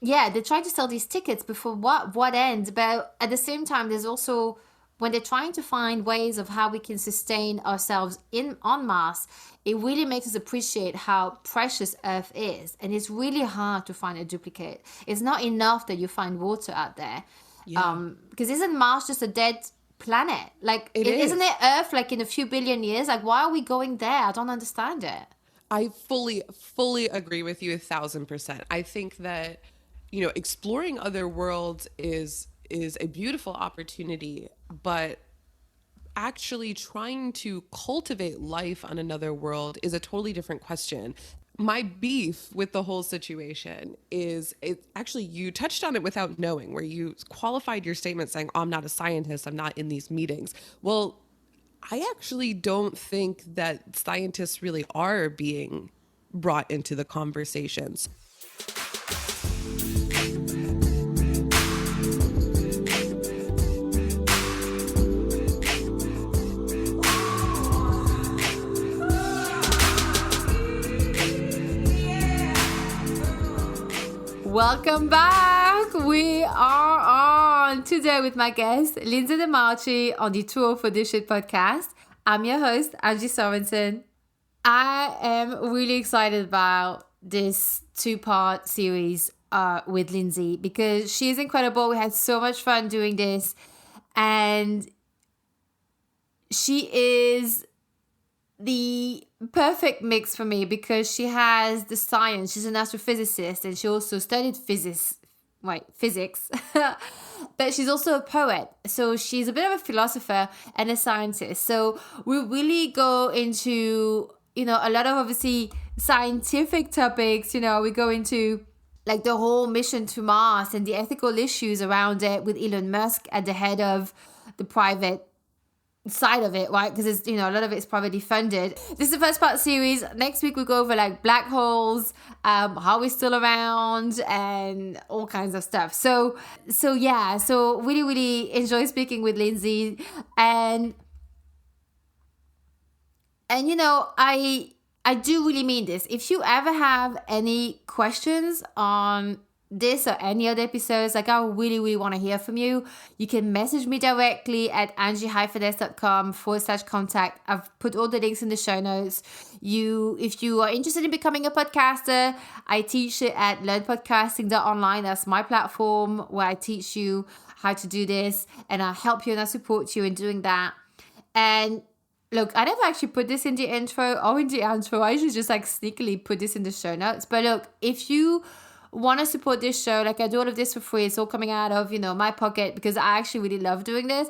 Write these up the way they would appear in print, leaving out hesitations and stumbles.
yeah, they try to sell these tickets, but for what end? But at the same time, there's also when they're trying to find ways of how we can sustain ourselves in on Mars, it really makes us appreciate how precious Earth is, and it's really hard to find a duplicate. It's not enough that you find water out there, Yeah, because isn't Mars just a dead planet? Like, it isn't is. it Earth like in a few billion years? Like, why are we going there? I don't understand it. I fully agree with you 1,000%. I think that, exploring other worlds is a beautiful opportunity, but actually trying to cultivate life on another world is a totally different question. My beef with the whole situation is it actually you touched on it without knowing, where you qualified your statement saying, "Oh, I'm not a scientist, I'm not in these meetings." Well, I actually don't think that scientists really are being brought into the conversations. Welcome back. We are on today with my guest, Lindsay DeMarchi, on the Tour for This Shit podcast. I'm your host, Angie Sorensen. I am really excited about this two-part series with Lindsay because she's incredible. We had so much fun doing this. And she is the perfect mix for me because she has the science. She's an astrophysicist and she also studied physics. But she's also a poet. So she's a bit of a philosopher and a scientist. So we really go into, a lot of obviously scientific topics. We go into like the whole mission to Mars and the ethical issues around it with Elon Musk at the head of the private side of it, right? Because it's, a lot of it's privately funded. This is the first part series. Next week we go over like black holes, how we're still around, and all kinds of stuff. So yeah, so really enjoy speaking with Lindsay, and I do really mean this. If you ever have any questions on this or any other episodes, like I really want to hear from you. You can message me directly at angie-s.com/contact. I've put all the links in the show notes. If you are interested in becoming a podcaster, I teach it at learnpodcasting.online. That's my platform where I teach you how to do this, and I help you and I support you in doing that. And look, I never actually put this in the intro or in the outro. I usually just like sneakily put this in the show notes. But look, if you want to support this show, like I do all of this for free, it's all coming out of my pocket because I actually really love doing this.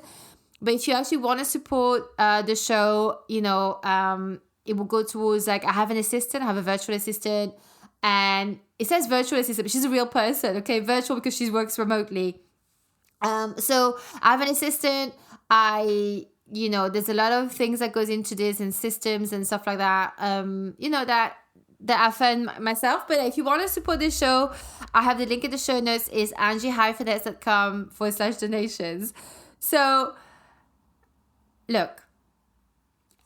But if you actually want to support the show, it will go towards, like, I have an assistant, I have a virtual assistant, and it says virtual assistant, but she's a real person, okay? Virtual because she works remotely. So I have an assistant. There's a lot of things that goes into this and systems and stuff like that. That I fund myself. But if you want to support this show, I have the link in the show notes is angie-s.com/donations. So look,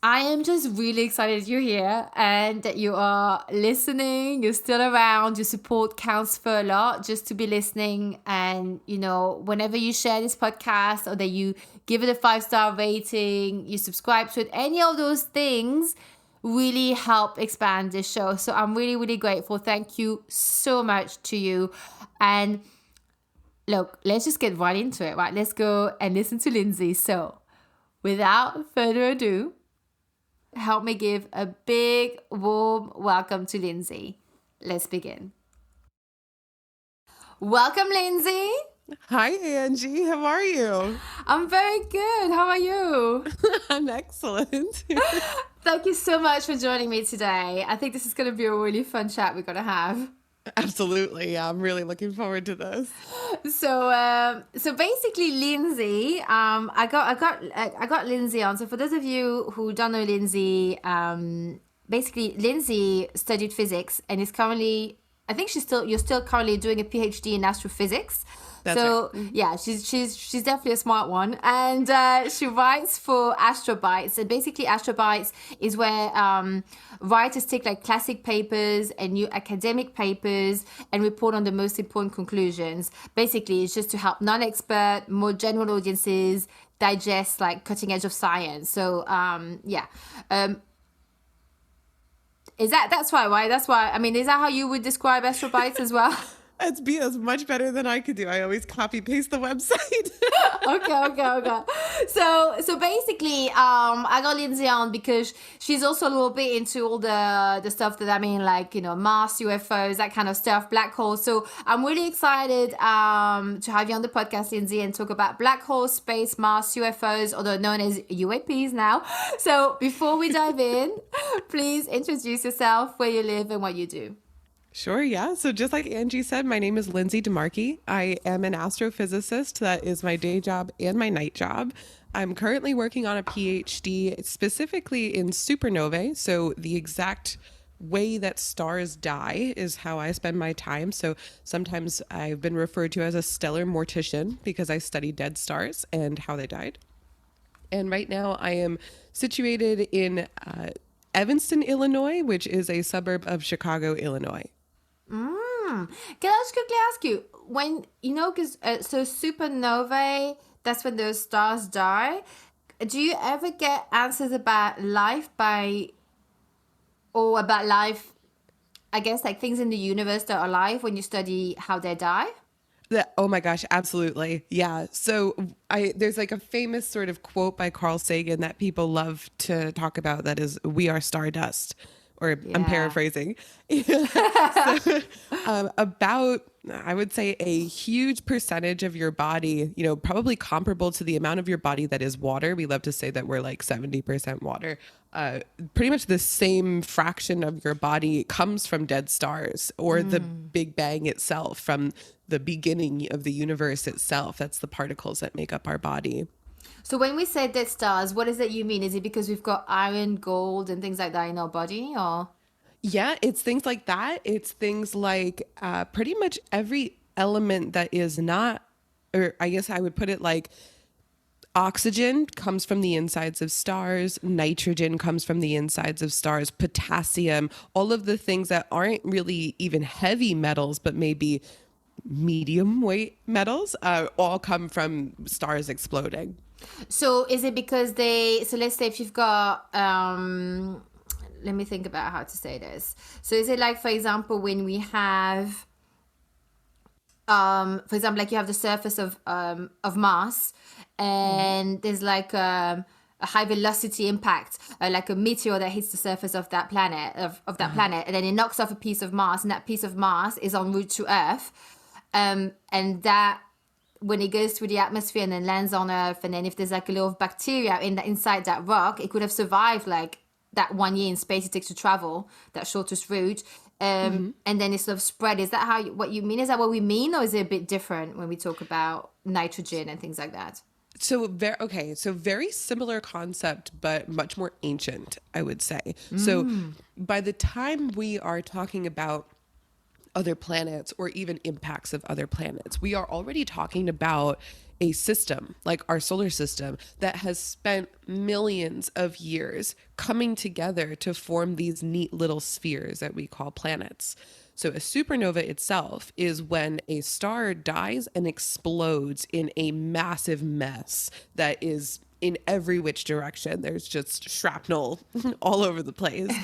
I am just really excited you're here and that you are listening. You're still around. Your support counts for a lot just to be listening. And, whenever you share this podcast or that you give it a 5-star rating, you subscribe to it, any of those things really help expand this show. So I'm really grateful. Thank you so much to you. And look, let's just get right into it, right? Let's go and listen to Lindsay. So without further ado, help me give a big warm welcome to Lindsay. Let's begin. Welcome, Lindsay. Hi, Angie. How are you? I'm very good. How are you? I'm excellent. Thank you so much for joining me today. I think this is going to be a really fun chat we're going to have. Absolutely. Yeah, I'm really looking forward to this. So basically, Lindsay, I got Lindsay on. So for those of you who don't know Lindsay, basically Lindsay studied physics and is currently I think you're still currently doing a PhD in astrophysics. That's right. So yeah, she's definitely a smart one, and she writes for Astrobites. And basically, Astrobites is where writers take like classic papers and new academic papers and report on the most important conclusions. Basically, it's just to help non-expert, more general audiences digest like cutting edge of science. So yeah. Is that's why, right? That's why. I mean, is that how you would describe Astrobites as well? That's much better than I could do. I always copy paste the website. Okay. So basically, I got Lindsay on because she's also a little bit into all the stuff that, I mean, like, you know, Mars, UFOs, that kind of stuff, black holes. So I'm really excited to have you on the podcast, Lindsay, and talk about black holes, space, Mars, UFOs, although known as UAPs now. So before we dive in, please introduce yourself, where you live, and what you do. Sure, yeah. So just like Angie said, my name is Lindsay DeMarchi. I am an astrophysicist. That is my day job and my night job. I'm currently working on a PhD specifically in supernovae. So the exact way that stars die is how I spend my time. So sometimes I've been referred to as a stellar mortician because I study dead stars and how they died. And right now I am situated in Evanston, Illinois, which is a suburb of Chicago, Illinois. Can I just quickly ask you, when, you know, because so supernovae, that's when those stars die. Do you ever get answers about life or about life, I guess, like things in the universe that are alive when you study how they die? Oh my gosh, absolutely. Yeah. So there's like a famous sort of quote by Carl Sagan that people love to talk about that is, "We are stardust," or I'm paraphrasing. So, about, I would say, a huge percentage of your body, you know, probably comparable to the amount of your body that is water. We love to say that we're like 70% water. Pretty much the same fraction of your body comes from dead stars or the Big Bang itself, from the beginning of the universe itself. That's the particles that make up our body. So when we say dead stars, what is it you mean? Is it because we've got iron, gold, and things like that in our body, or? Yeah, it's things like that. It's things like pretty much every element that is not, or I guess I would put it like, oxygen comes from the insides of stars, nitrogen comes from the insides of stars, potassium, all of the things that aren't really even heavy metals, but maybe medium weight metals, all come from stars exploding. So is it because so let's say if you've got, let me think about how to say this. So is it like, for example, when we have, for example, like you have the surface of Mars, and there's like a high velocity impact, like a meteor that hits the surface of that planet, of that planet, and then it knocks off a piece of Mars, and that piece of Mars is en route to Earth, and that, when it goes through the atmosphere and then lands on Earth, and then if there's like a little bacteria inside that rock, it could have survived like that 1 year in space it takes to travel that shortest route, and then it sort of spread. Is that what you mean? Is that what we mean, or is it a bit different when we talk about nitrogen and things like that? So very similar concept, but much more ancient, I would say. So by the time we are talking about other planets or even impacts of other planets, we are already talking about a system like our solar system that has spent millions of years coming together to form these neat little spheres that we call planets. So a supernova itself is when a star dies and explodes in a massive mess that is in every which direction. There's just shrapnel all over the place.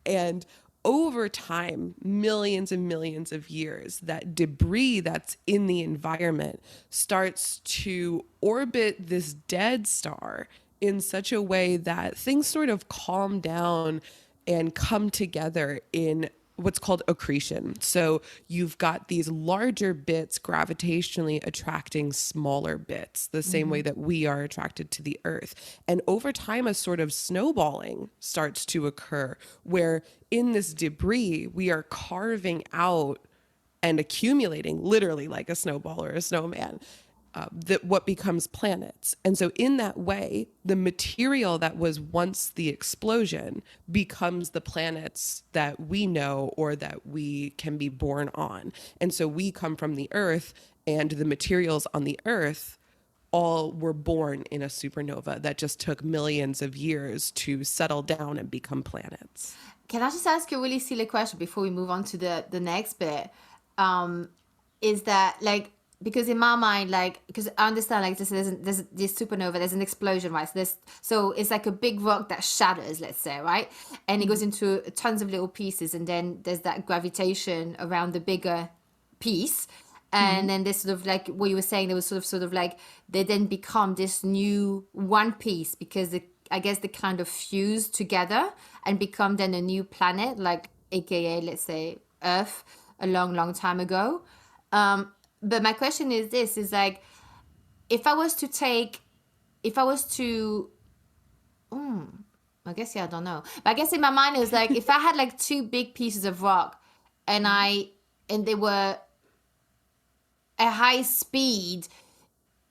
And over time, millions and millions of years, that debris that's in the environment starts to orbit this dead star in such a way that things sort of calm down and come together in what's called accretion. So you've got these larger bits gravitationally attracting smaller bits, the same way that we are attracted to the Earth. And over time, a sort of snowballing starts to occur where in this debris, we are carving out and accumulating, literally like a snowball or a snowman, that what becomes planets. And so in that way, the material that was once the explosion becomes the planets that we know or that we can be born on. And so we come from the Earth, and the materials on the Earth all were born in a supernova that just took millions of years to settle down and become planets. Can I just ask you a really silly question before we move on to the next bit? Is that like, because in my mind, like, because I understand, like, there's this supernova, there's an explosion, right? So it's like a big rock that shatters, let's say, right? And it goes into tons of little pieces, and then there's that gravitation around the bigger piece. And then this sort of, like what you were saying, there was sort of like, they then become this new one piece because I guess they kind of fuse together and become then a new planet, like AKA, let's say, Earth a long, long time ago. But my question is this, is like, I guess, yeah, I don't know. But I guess in my mind it was like, if I had like two big pieces of rock and they were at high speed,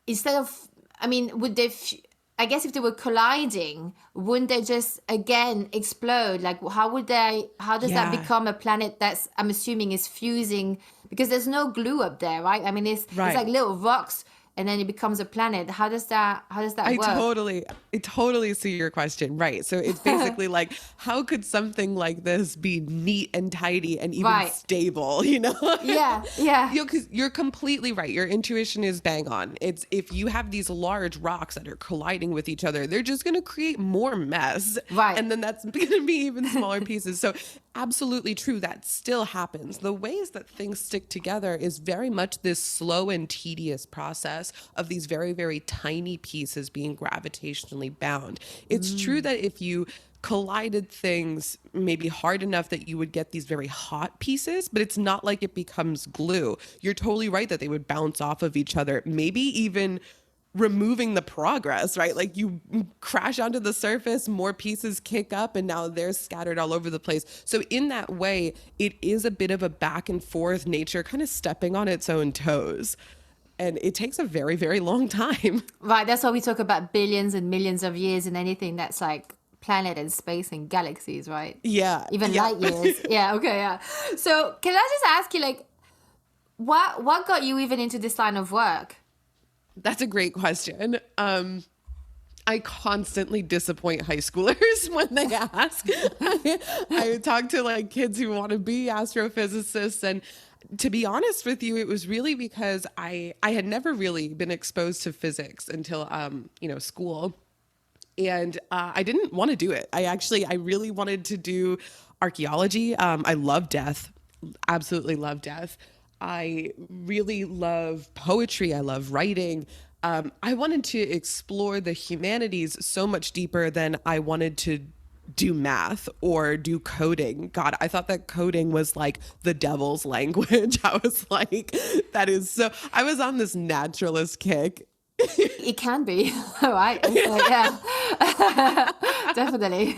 instead of, I mean, I guess if they were colliding, wouldn't they just again explode? Like, how does that become a planet that's, I'm assuming, is fusing, because there's no glue up there, right? I mean, it's like little rocks, and then it becomes a planet. How does that work? I totally see your question. Right. So it's basically like, how could something like this be neat and tidy and even stable, you know? Yeah. You know, because you're completely right. Your intuition is bang on. It's, if you have these large rocks that are colliding with each other, they're just going to create more mess. Right. And then that's going to be even smaller pieces. So absolutely true. That still happens. The ways that things stick together is very much this slow and tedious process of these very, very tiny pieces being gravitationally bound. It's true that if you collided things maybe hard enough that you would get these very hot pieces, but it's not like it becomes glue. You're totally right that they would bounce off of each other, maybe even removing the progress, right? Like you crash onto the surface, more pieces kick up, and now they're scattered all over the place. So in that way, it is a bit of a back and forth, nature kind of stepping on its own toes. And it takes a very, very long time. Right. That's why we talk about billions and millions of years in anything that's like planet and space and galaxies, right? Yeah. Even light years. Yeah. Okay. Yeah. So can I just ask you, like, what got you even into this line of work? That's a great question. I constantly disappoint high schoolers when they ask. I talk to like kids who want to be astrophysicists, and to be honest with you, it was really because I had never really been exposed to physics until school, and I didn't want to do it. I really wanted to do archaeology. I love death, absolutely love death. I really love poetry. I love writing. I wanted to explore the humanities so much deeper than I wanted to do math or do coding. God, I thought that coding was like the devil's language. I was like, I was on this naturalist kick. It can be, right? Yeah, definitely.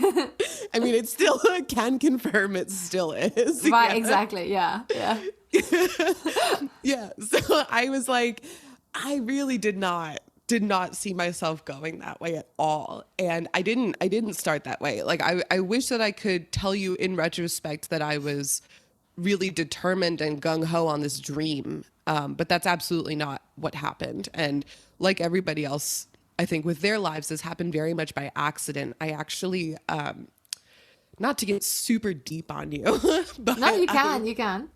I mean, it still can confirm it still is. Right, yeah. Exactly. Yeah. Yeah. So I was like, I really did not see myself going that way at all. And I didn't start that way. Like, I wish that I could tell you in retrospect that I was really determined and gung-ho on this dream. But that's absolutely not what happened. And like everybody else, I think with their lives, this happened very much by accident. I actually, not to get super deep on you, but No, you can.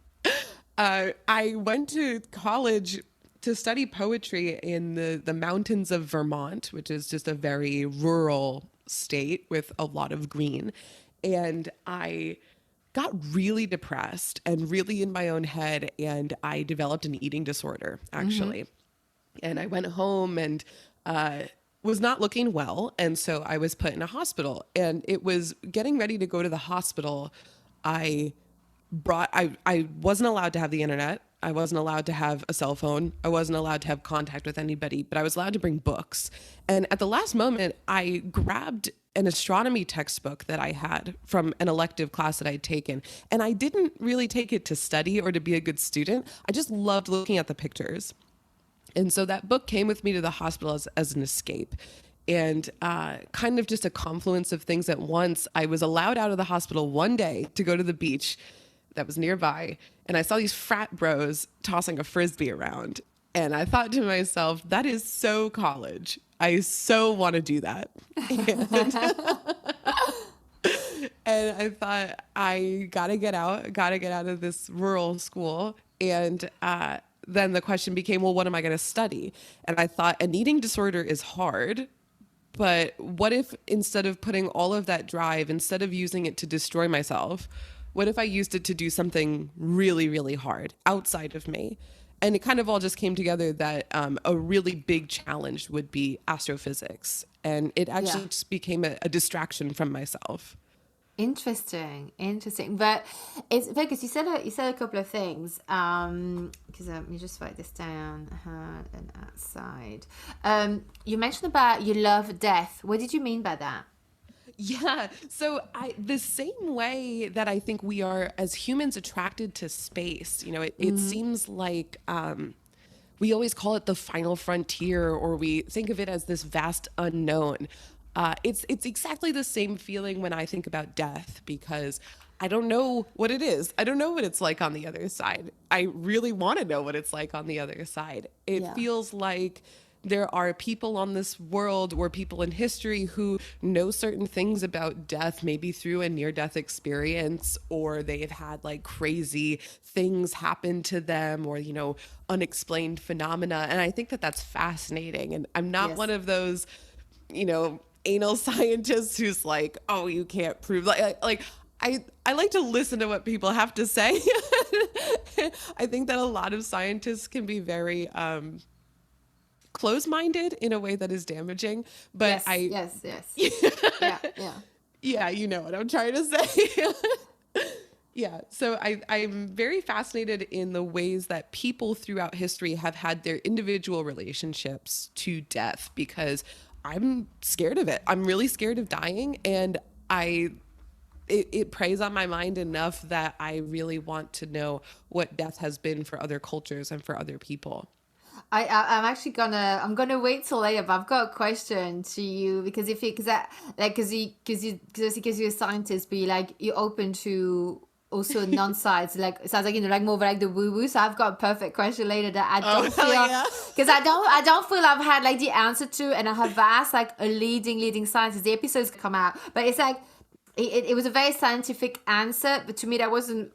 I went to college to study poetry in the mountains of Vermont, which is just a very rural state with a lot of green. And I got really depressed and really in my own head, and I developed an eating disorder, actually. Mm-hmm. And I went home and was not looking well. And so I was put in a hospital, and it was getting ready to go to the hospital. I wasn't allowed to have the internet. I wasn't allowed to have a cell phone. I wasn't allowed to have contact with anybody, but I was allowed to bring books. And at the last moment, I grabbed an astronomy textbook that I had from an elective class that I'd taken. And I didn't really take it to study or to be a good student. I just loved looking at the pictures. And so that book came with me to the hospital as an escape. And kind of just a confluence of things at once. I was allowed out of the hospital one day to go to the beach that was nearby. And I saw these frat bros tossing a frisbee around. And I thought to myself, that is so college. I so want to do that. And I thought, I got to get out of this rural school. And then the question became, well, what am I going to study? And I thought, an eating disorder is hard. But what if instead of putting all of that drive, instead of using it to destroy myself, what if I used it to do something really, really hard outside of me? And it kind of all just came together that a really big challenge would be astrophysics. And it actually just became a distraction from myself. Interesting. But it's because you said a couple of things. Because let me just write this down. And outside. You mentioned about you love death. What did you mean by that? Yeah. So the same way that I think we are as humans attracted to space, it seems like we always call it the final frontier, or we think of it as this vast unknown. It's exactly the same feeling when I think about death, because I don't know what it is. I don't know what it's like on the other side. I really want to know what it's like on the other side. It feels like there are people on this world, or people in history, who know certain things about death, maybe through a near-death experience, or they've had like crazy things happen to them, or, unexplained phenomena. And I think that that's fascinating. And I'm not one of those, anal scientists who's like, oh, you can't prove I like to listen to what people have to say. I think that a lot of scientists can be very close-minded in a way that is damaging, but yes. Yeah, you know what I'm trying to say. Yeah, so I'm very fascinated in the ways that people throughout history have had their individual relationships to death, because I'm scared of it. I'm really scared of dying, and it preys on my mind enough that I really want to know what death has been for other cultures and for other people. I'm actually I'm gonna wait till later, but I've got a question to you, because because you're a scientist, but you're open to also non-science, it sounds like like more of like the woo-woo. So I've got a perfect question later that I don't feel, because I don't feel I've had like the answer to, and I have asked like a leading scientist. The episodes come out, but it's like it was a very scientific answer, but to me that wasn't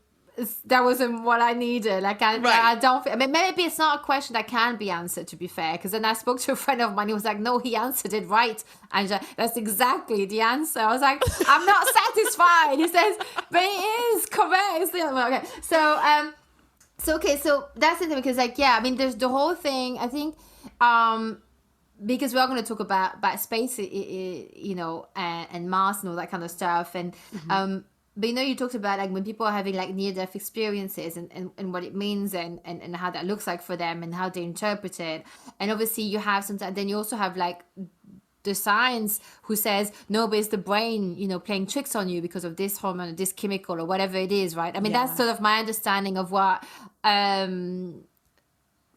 what I needed. I don't. I mean, maybe it's not a question that can be answered, to be fair. Because then I spoke to a friend of mine. He was like, "No, he answered it right, Angela. That's exactly the answer." I was like, "I'm not satisfied." He says, "But it is correct." Okay, so that's the thing. Because I mean, there's the whole thing. I think, because we are going to talk about space, and Mars and all that kind of stuff, and But you talked about when people are having near-death experiences, and what it means, and how that looks like for them, and how they interpret it. And obviously you have sometimes, then you also have the science who says, no, but it's the brain, playing tricks on you because of this hormone or this chemical or whatever it is, right? I mean, that's sort of my understanding of what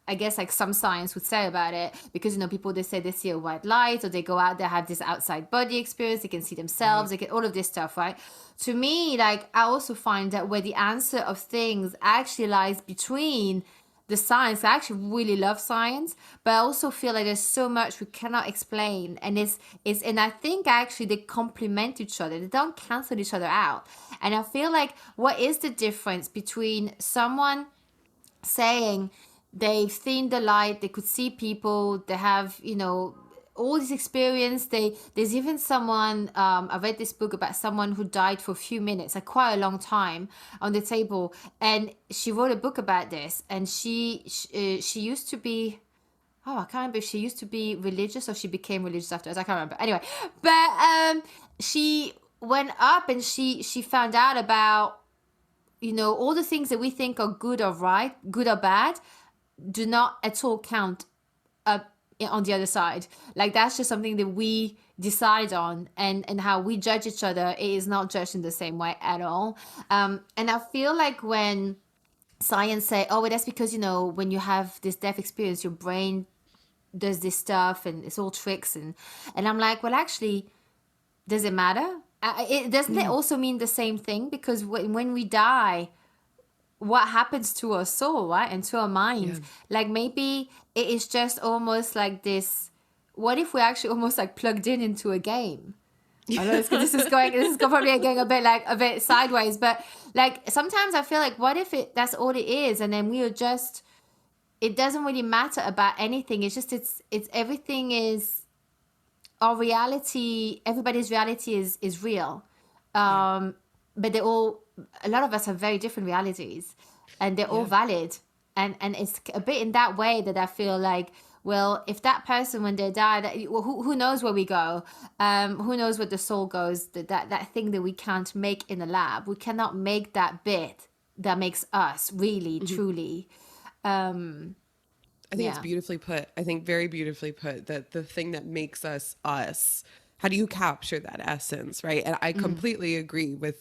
I guess some science would say about it, because people, they say they see a white light, or they go out, they have this outside body experience, they can see themselves, they get all of this stuff, right? To me, I also find that where the answer of things actually lies between the science. I actually really love science, but I also feel like there's so much we cannot explain, and and I think actually they complement each other. They don't cancel each other out. And I feel like, what is the difference between someone saying they've seen the light, they could see people, they have all this experience. There's even someone, I read this book about someone who died for a few minutes, quite a long time, on the table, and she wrote a book about this. And she used to be, I can't remember if she used to be religious or she became religious afterwards. I can't remember. Anyway, but she went up and she found out about all the things that we think are good or right, good or bad, do not at all count up on the other side. That's just something that we decide on, and how we judge each other, it is not judged in the same way at all. And I feel like when science say, oh, well, that's because, when you have this death experience, your brain does this stuff and it's all tricks. And I'm like, well, actually, does it matter? Doesn't it also mean the same thing? Because when we die, what happens to our soul, right? And to our mind? Yeah. Like maybe it is just almost like this. What if we're actually almost like plugged into a game? I know this is probably going a bit sideways, but like sometimes I feel like, what if that's all it is, and then we are just, it doesn't really matter about anything. It's just it's everything is our reality. Everybody's reality is real, but a lot of us have very different realities, and they're all valid, and it's a bit in that way that I feel like, well, if that person, when they die, who knows where we go? Who knows where the soul goes? That thing that we can't make in the lab. We cannot make that bit that makes us really, truly. I think it's beautifully put. I think very beautifully put, that the thing that makes us us, how do you capture that essence, right? And I completely agree with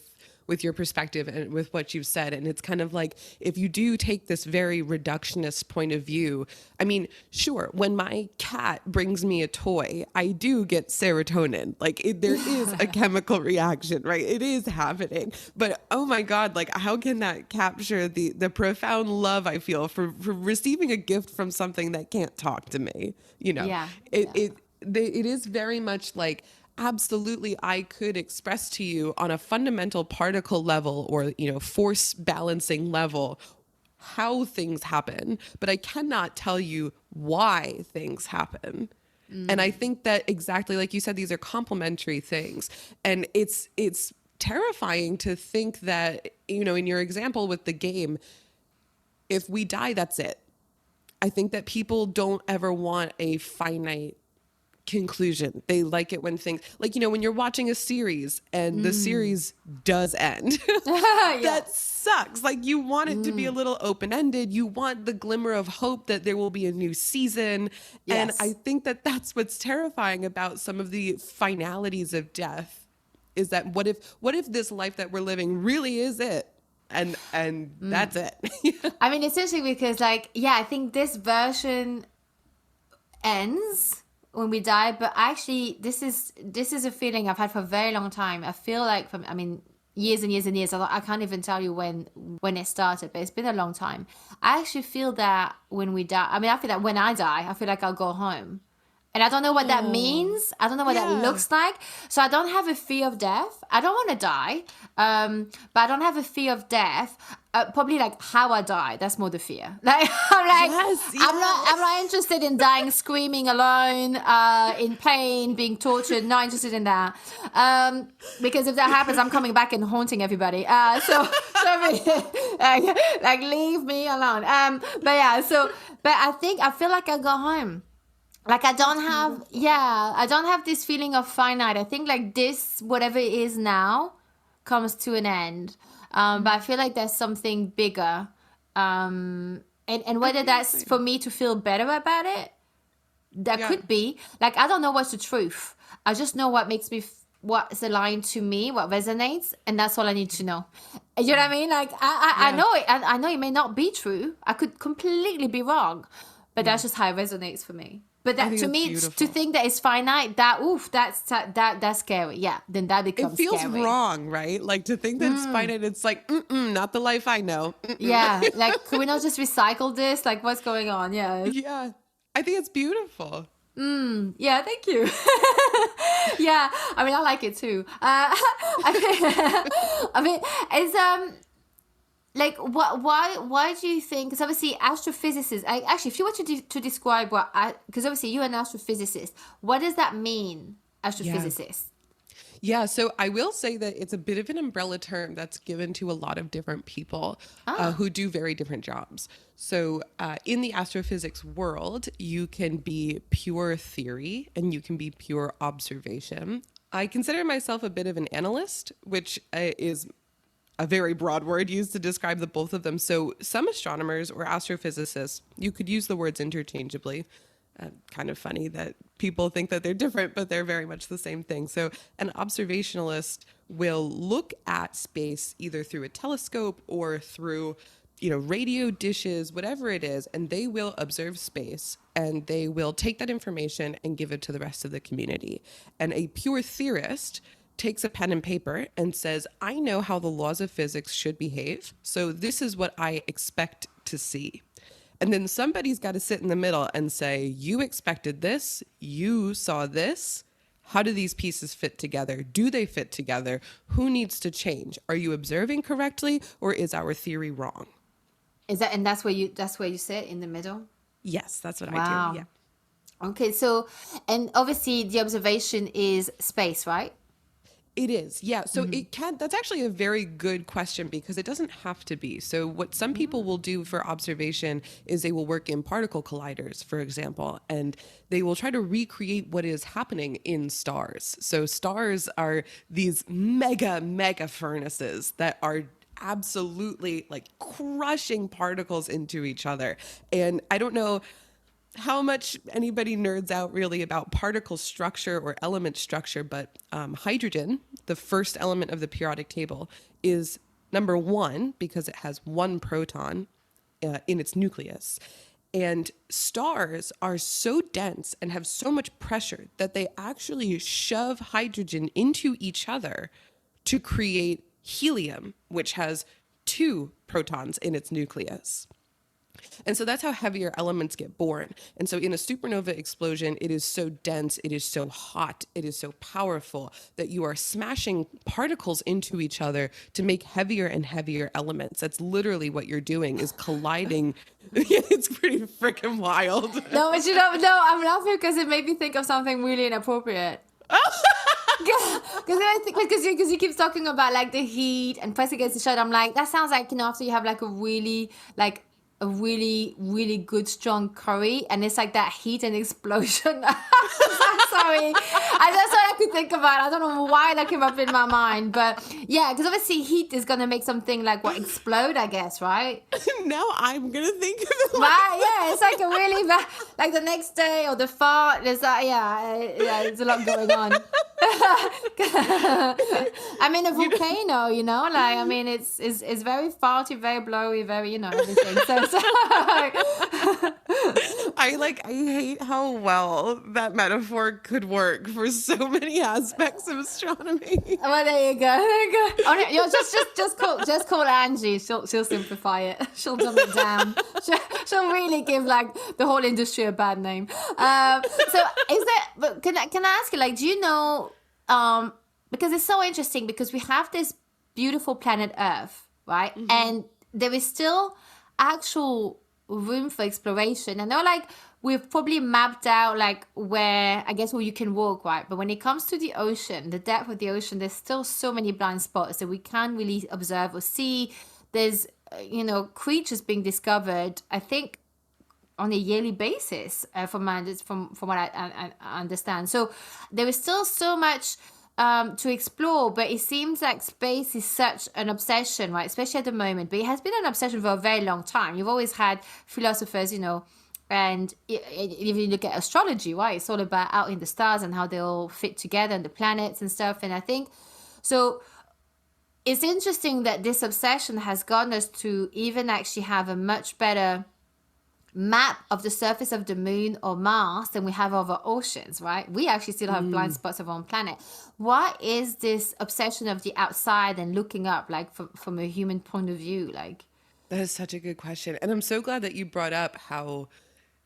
your perspective and with what you've said. And it's kind of like, if you do take this very reductionist point of view, I mean, sure, when my cat brings me a toy, I do get serotonin. Like there is a chemical reaction, right? It is happening. But oh my God, like how can that capture the profound love I feel for receiving a gift from something that can't talk to me? It is very much like, absolutely, I could express to you on a fundamental particle level or, force balancing level how things happen, but I cannot tell you why things happen. And I think that exactly like you said, these are complementary things. And it's terrifying to think that, in your example with the game, if we die, that's it. I think that people don't ever want a finite conclusion. They like it when things like, when you're watching a series and the series does end. That sucks. Like you want it to be a little open-ended. You want the glimmer of hope that there will be a new season. Yes. And I think that that's what's terrifying about some of the finalities of death, is that what if this life that we're living really is it? And that's it. I mean, essentially, because I think this version ends when we die, but actually this is a feeling I've had for a very long time. I feel like years and years and years. I can't even tell you when it started, but it's been a long time. I actually feel that when we die, I feel that when I die, I feel like I'll go home. And I don't know what that means. I don't know what that looks like. So I don't have a fear of death. I don't want to die, but I don't have a fear of death. Probably like how I die. That's more the fear. Like I'm not interested in dying screaming alone, in pain, being tortured. Not interested in that. Because if that happens, I'm coming back and haunting everybody. Like leave me alone. But I feel like I go home. Like I don't have this feeling of finite. I think like this, whatever it is now, comes to an end. But I feel like there's something bigger. And whether that's for me to feel better about it, that could be. Like, I don't know what's the truth. I just know what makes me, what's aligned to me, what resonates. And that's all I need to know. You know what I mean? Like, I know it may not be true. I could completely be wrong. But that's just how it resonates for me. But that to me, to think that it's finite, that's scary. Yeah, then that becomes scary. It feels wrong, right? Like to think that it's finite, it's like, not the life I know. Yeah, like could we not just recycle this? Like what's going on? Yeah. Yeah, I think it's beautiful. Yeah, thank you. Yeah, I like it too. It's like why do you think, because obviously astrophysicists, actually if you were to describe because obviously you're an astrophysicist, what does that mean, astrophysicist? Yeah, so I will say that it's a bit of an umbrella term that's given to a lot of different people who do very different jobs. So in the astrophysics world, you can be pure theory and you can be pure observation. I consider myself a bit of an analyst, which is a very broad word used to describe the both of them. So some astronomers or astrophysicists, you could use the words interchangeably. Kind of funny that people think that they're different, but they're very much the same thing. So an observationalist will look at space either through a telescope or through, radio dishes, whatever it is, and they will observe space and they will take that information and give it to the rest of the community. And a pure theorist takes a pen and paper and says, I know how the laws of physics should behave, so this is what I expect to see. And then somebody's got to sit in the middle and say, you expected this, you saw this. How do these pieces fit together? Do they fit together? Who needs to change? Are you observing correctly, or is our theory wrong? And that's where you sit in the middle? Yes, that's what Wow. I do. Yeah. Okay, so, and obviously the observation is space, right? It is. Yeah. So that's actually a very good question, because it doesn't have to be. So what some people will do for observation is they will work in particle colliders, for example, and they will try to recreate what is happening in stars. So stars are these mega furnaces that are absolutely like crushing particles into each other. And I don't know how much anybody nerds out really about particle structure or element structure, but hydrogen, the first element of the periodic table, is number one because it has one proton in its nucleus. And stars are so dense and have so much pressure that they actually shove hydrogen into each other to create helium, which has two protons in its nucleus. And so that's how heavier elements get born. And so in a supernova explosion, it is so dense, it is so hot, it is so powerful that you are smashing particles into each other to make heavier and heavier elements. That's literally what you're doing, is colliding. It's pretty freaking wild. No, but I'm laughing because it made me think of something really inappropriate. Because you keep talking about like the heat and pressing against the shoulder. I'm like, that sounds like, after you have like a really really good strong curry, and it's like that heat and explosion. Sorry, that's what I could think about. I don't know why that came up in my mind, but yeah, because obviously heat is gonna make something like explode, I guess, right? Now I'm gonna think of it. Right, yeah, it's like a really bad, like the next day or the fart. There's that, there's a lot going on. I mean, a volcano, it's very farty, very blowy, very, everything. So I hate how well that metaphor could work for so many aspects of astronomy. Well, there you go. Oh, no, just call Angie. She'll simplify it. She'll dumb it down. She'll really give like the whole industry a bad name. So is that? But can I ask you, like, do you know? Because it's so interesting, because we have this beautiful planet Earth, right? Mm-hmm. And there is still actual room for exploration. I know, like, we've probably mapped out like where you can walk, right? But when it comes to the ocean, the depth of the ocean, there's still so many blind spots that we can't really observe or see. There's creatures being discovered, I think, on a yearly basis, from what I understand. So there is still so much to explore, but it seems like space is such an obsession, right? Especially at the moment, but it has been an obsession for a very long time. You've always had philosophers, and if you look at astrology, right, it's all about out in the stars and how they all fit together and the planets and stuff. And I think so. It's interesting that this obsession has gotten us to even actually have a much better map of the surface of the moon or Mars than we have of our oceans, right? We actually still have blind spots of our own planet. What is this obsession of the outside and looking up, like from a human point of view? Like, that is such a good question. And I'm so glad that you brought up how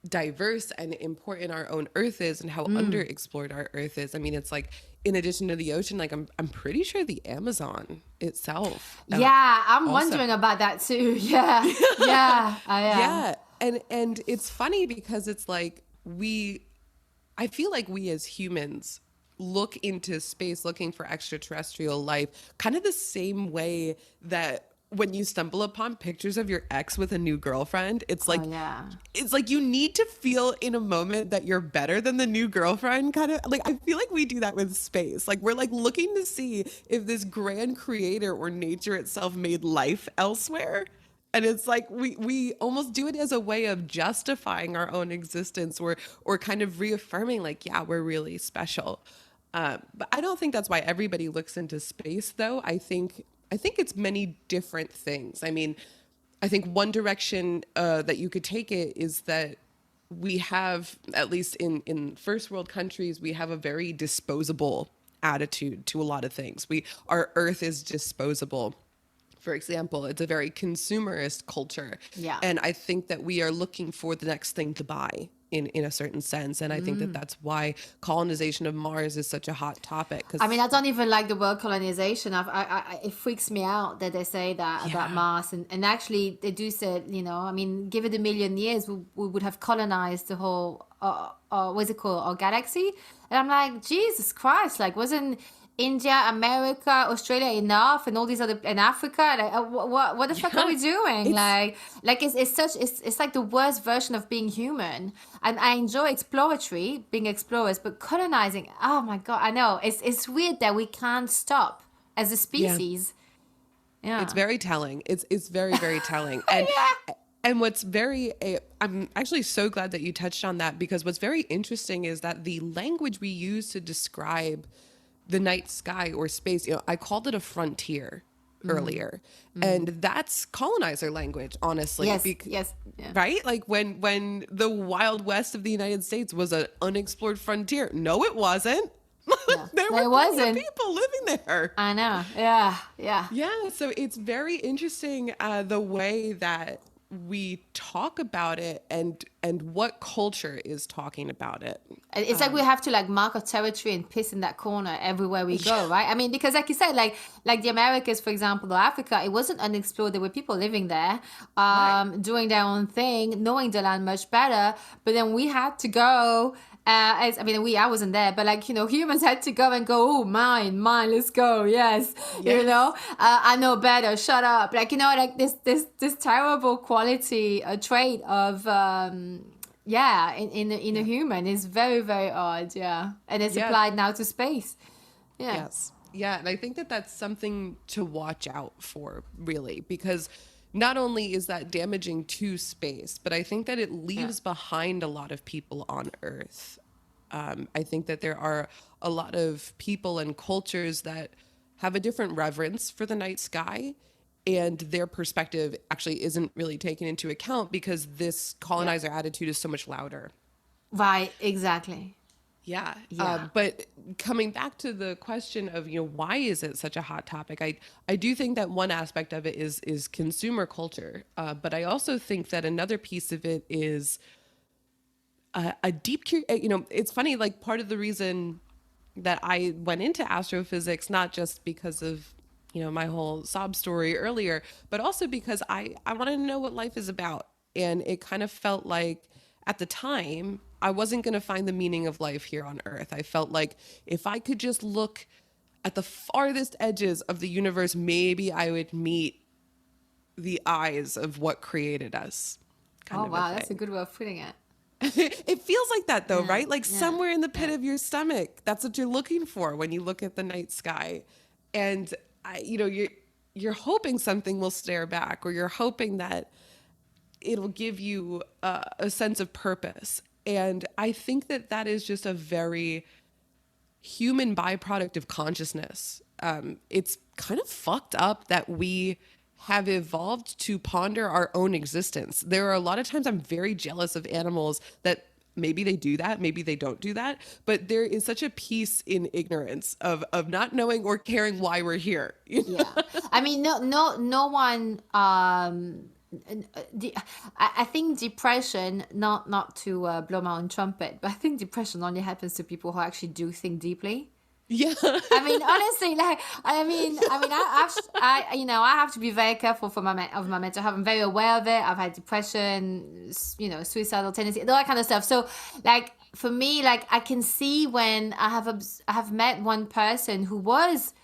diverse and important our own Earth is and how underexplored our Earth is. I mean, it's like, in addition to the ocean, like I'm pretty sure the Amazon itself. Yeah, I'm wondering about that too. Yeah, yeah, I am. Yeah. And it's funny because it's like I feel like we as humans look into space looking for extraterrestrial life kind of the same way that when you stumble upon pictures of your ex with a new girlfriend, it's like, it's like you need to feel in a moment that you're better than the new girlfriend, kind of like. I feel like we do that with space. Like, we're like looking to see if this grand creator or nature itself made life elsewhere. And it's like we almost do it as a way of justifying our own existence, or kind of reaffirming, like, yeah, we're really special. But I don't think that's why everybody looks into space, though. I think it's many different things. I mean, I think one direction that you could take it is that we have, at least in first world countries, we have a very disposable attitude to a lot of things. Our earth is disposable. For example, it's a very consumerist culture. Yeah. And I think that we are looking for the next thing to buy in a certain sense. And I think that that's why colonization of Mars is such a hot topic. I mean, I don't even like the word colonization. It freaks me out that they say that about Mars. And actually, they do say, you know, I mean, give it a million years, we would have colonized the whole, what's it called, our galaxy. And I'm like, Jesus Christ, like, wasn't India, America, Australia enough, and all these other, and Africa, like, what the fuck are we doing? It's like the worst version of being human. And I enjoy exploratory, being explorers, but colonizing, oh my God, I know it's weird that we can't stop as a species. Yeah, it's very telling. It's very, very telling. And and what's I'm actually so glad that you touched on that, because what's very interesting is that the language we use to describe the night sky or space, you know, I called it a frontier earlier, and that's colonizer language, honestly. Yes. Right? Like when the Wild West of the United States was an unexplored frontier. No, it wasn't. There were people living there. I know. Yeah. So it's very interesting the way that we talk about it and what culture is talking about it. It's like we have to like mark our territory and piss in that corner everywhere we go, right? I mean, because like you said, like the Americas, for example, or Africa, it wasn't unexplored. There were people living there, doing their own thing, knowing the land much better. But then we had to go. I wasn't there, but like, you know, humans had to go and go, oh, mine, let's go. Yes. You know, I know better. Shut up. Like, you know, like this terrible quality, trait of, in a human is very, very odd. Yeah. And it's applied now to space. Yeah. Yes. Yeah. And I think that that's something to watch out for, really, because not only is that damaging to space, but I think that it leaves behind a lot of people on Earth. I think that there are a lot of people and cultures that have a different reverence for the night sky, and their perspective actually isn't really taken into account because this colonizer attitude is so much louder. Right, exactly. Yeah. But coming back to the question of, you know, why is it such a hot topic? I do think that one aspect of it is consumer culture. But I also think that another piece of it is a deep, you know, it's funny, like part of the reason that I went into astrophysics, not just because of, you know, my whole sob story earlier, but also because I wanted to know what life is about. And it kind of felt like at the time, I wasn't going to find the meaning of life here on Earth. I felt like if I could just look at the farthest edges of the universe, maybe I would meet the eyes of what created us. Wow, that's a good way of putting it. It feels like that though, right? Like somewhere in the pit of your stomach, that's what you're looking for when you look at the night sky. And you're hoping something will stare back, or you're hoping that it'll give you a sense of purpose. And I think that that is just a very human byproduct of consciousness. It's kind of fucked up that we have evolved to ponder our own existence. There are a lot of times I'm very jealous of animals that maybe they do that, maybe they don't do that, but there is such a peace in ignorance of not knowing or caring why we're here. You know? Yeah, I mean, no one. I think depression, not to blow my own trumpet, but I think depression only happens to people who actually do think deeply. Yeah. I mean, honestly, like, I have to be very careful of my mental health. I'm very aware of it. I've had depression, you know, suicidal tendency, all that kind of stuff. So, like, for me, like, I can see when I have met one person who was,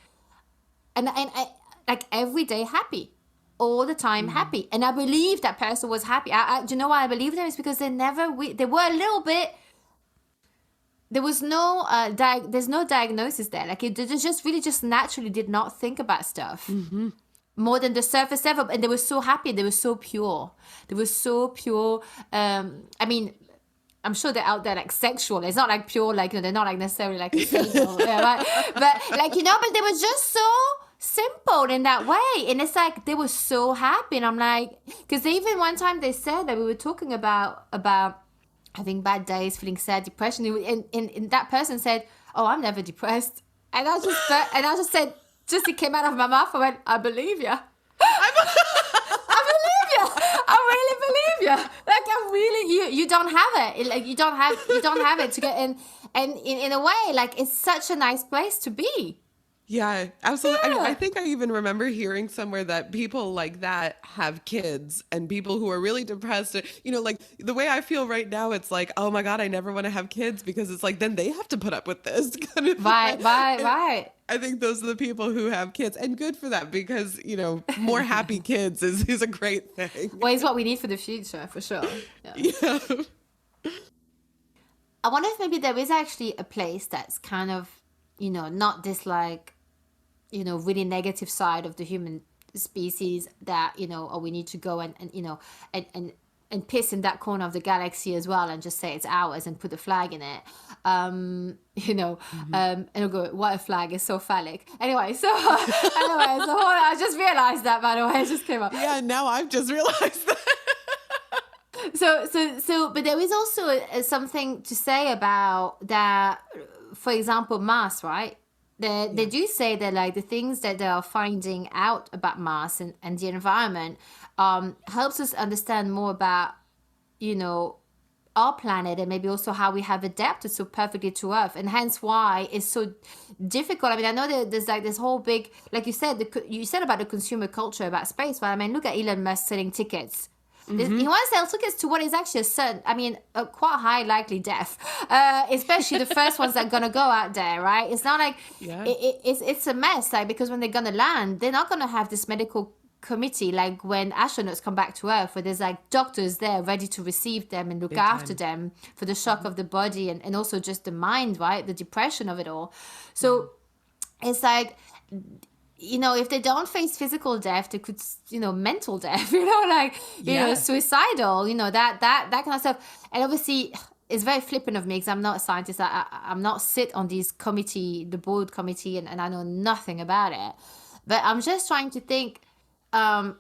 and I, like, every day happy, all the time happy, and I believe that person was happy. Do you know why I believe them? It's because they were a little bit. There was no there's no diagnosis there. Like, they just really just naturally did not think about stuff more than the surface level. And they were so happy. They were so pure. They were so pure. I mean, I'm sure they're out there like sexual. It's not like pure, like, you know, they're not like necessarily like a sexual, right? But like, you know, but they were just simple in that way. And it's like they were so happy. And I'm like, because even one time they said that we were talking about having bad days, feeling sad, depression. And that person said, "Oh, I'm never depressed." And I just said, just it came out of my mouth. I went, "I believe you." I believe you. I really believe you. Like I really, you don't have it. Like you don't have it to get in. And in a way, like it's such a nice place to be. Yeah, absolutely. Yeah. I think I even remember hearing somewhere that people like that have kids, and people who are really depressed, like the way I feel right now, it's like, oh my God, I never want to have kids, because it's like, then they have to put up with this kind of Right. thing. Right. I think those are the people who have kids, and good for them, because, more happy kids is a great thing. Well, it's what we need for the future, for sure. Yeah. I wonder if maybe there is actually a place that's kind of, not this like, really negative side of the human species that, oh, we need to go and piss in that corner of the galaxy as well and just say it's ours and put a flag in it. And I'll go, what a flag is so phallic. Anyway, so I just realized that, by the way, it just came up. Yeah, now I've just realized that. But there is also something to say about that. For example, Mars, right? They do say that like the things that they are finding out about Mars and the environment helps us understand more about, our planet, and maybe also how we have adapted so perfectly to Earth, and hence why it's so difficult. I mean, I know that there's like this whole big, like you said, you said about the consumer culture about space, but I mean, look at Elon Musk selling tickets. Mm-hmm. He wants to sell tickets to what is actually a quite high likely death, especially the first ones that are gonna go out there, right? It's not like it's a mess, like, because when they're gonna land, they're not gonna have this medical committee like when astronauts come back to Earth, where there's like doctors there ready to receive them and look after them for the shock of the body and also just the mind, right? The depression of it all. So it's like, if they don't face physical death, they could, mental death, suicidal, that kind of stuff. And obviously it's very flippant of me because I'm not a scientist. I'm not sit on the board committee, and I know nothing about it. But I'm just trying to think, they're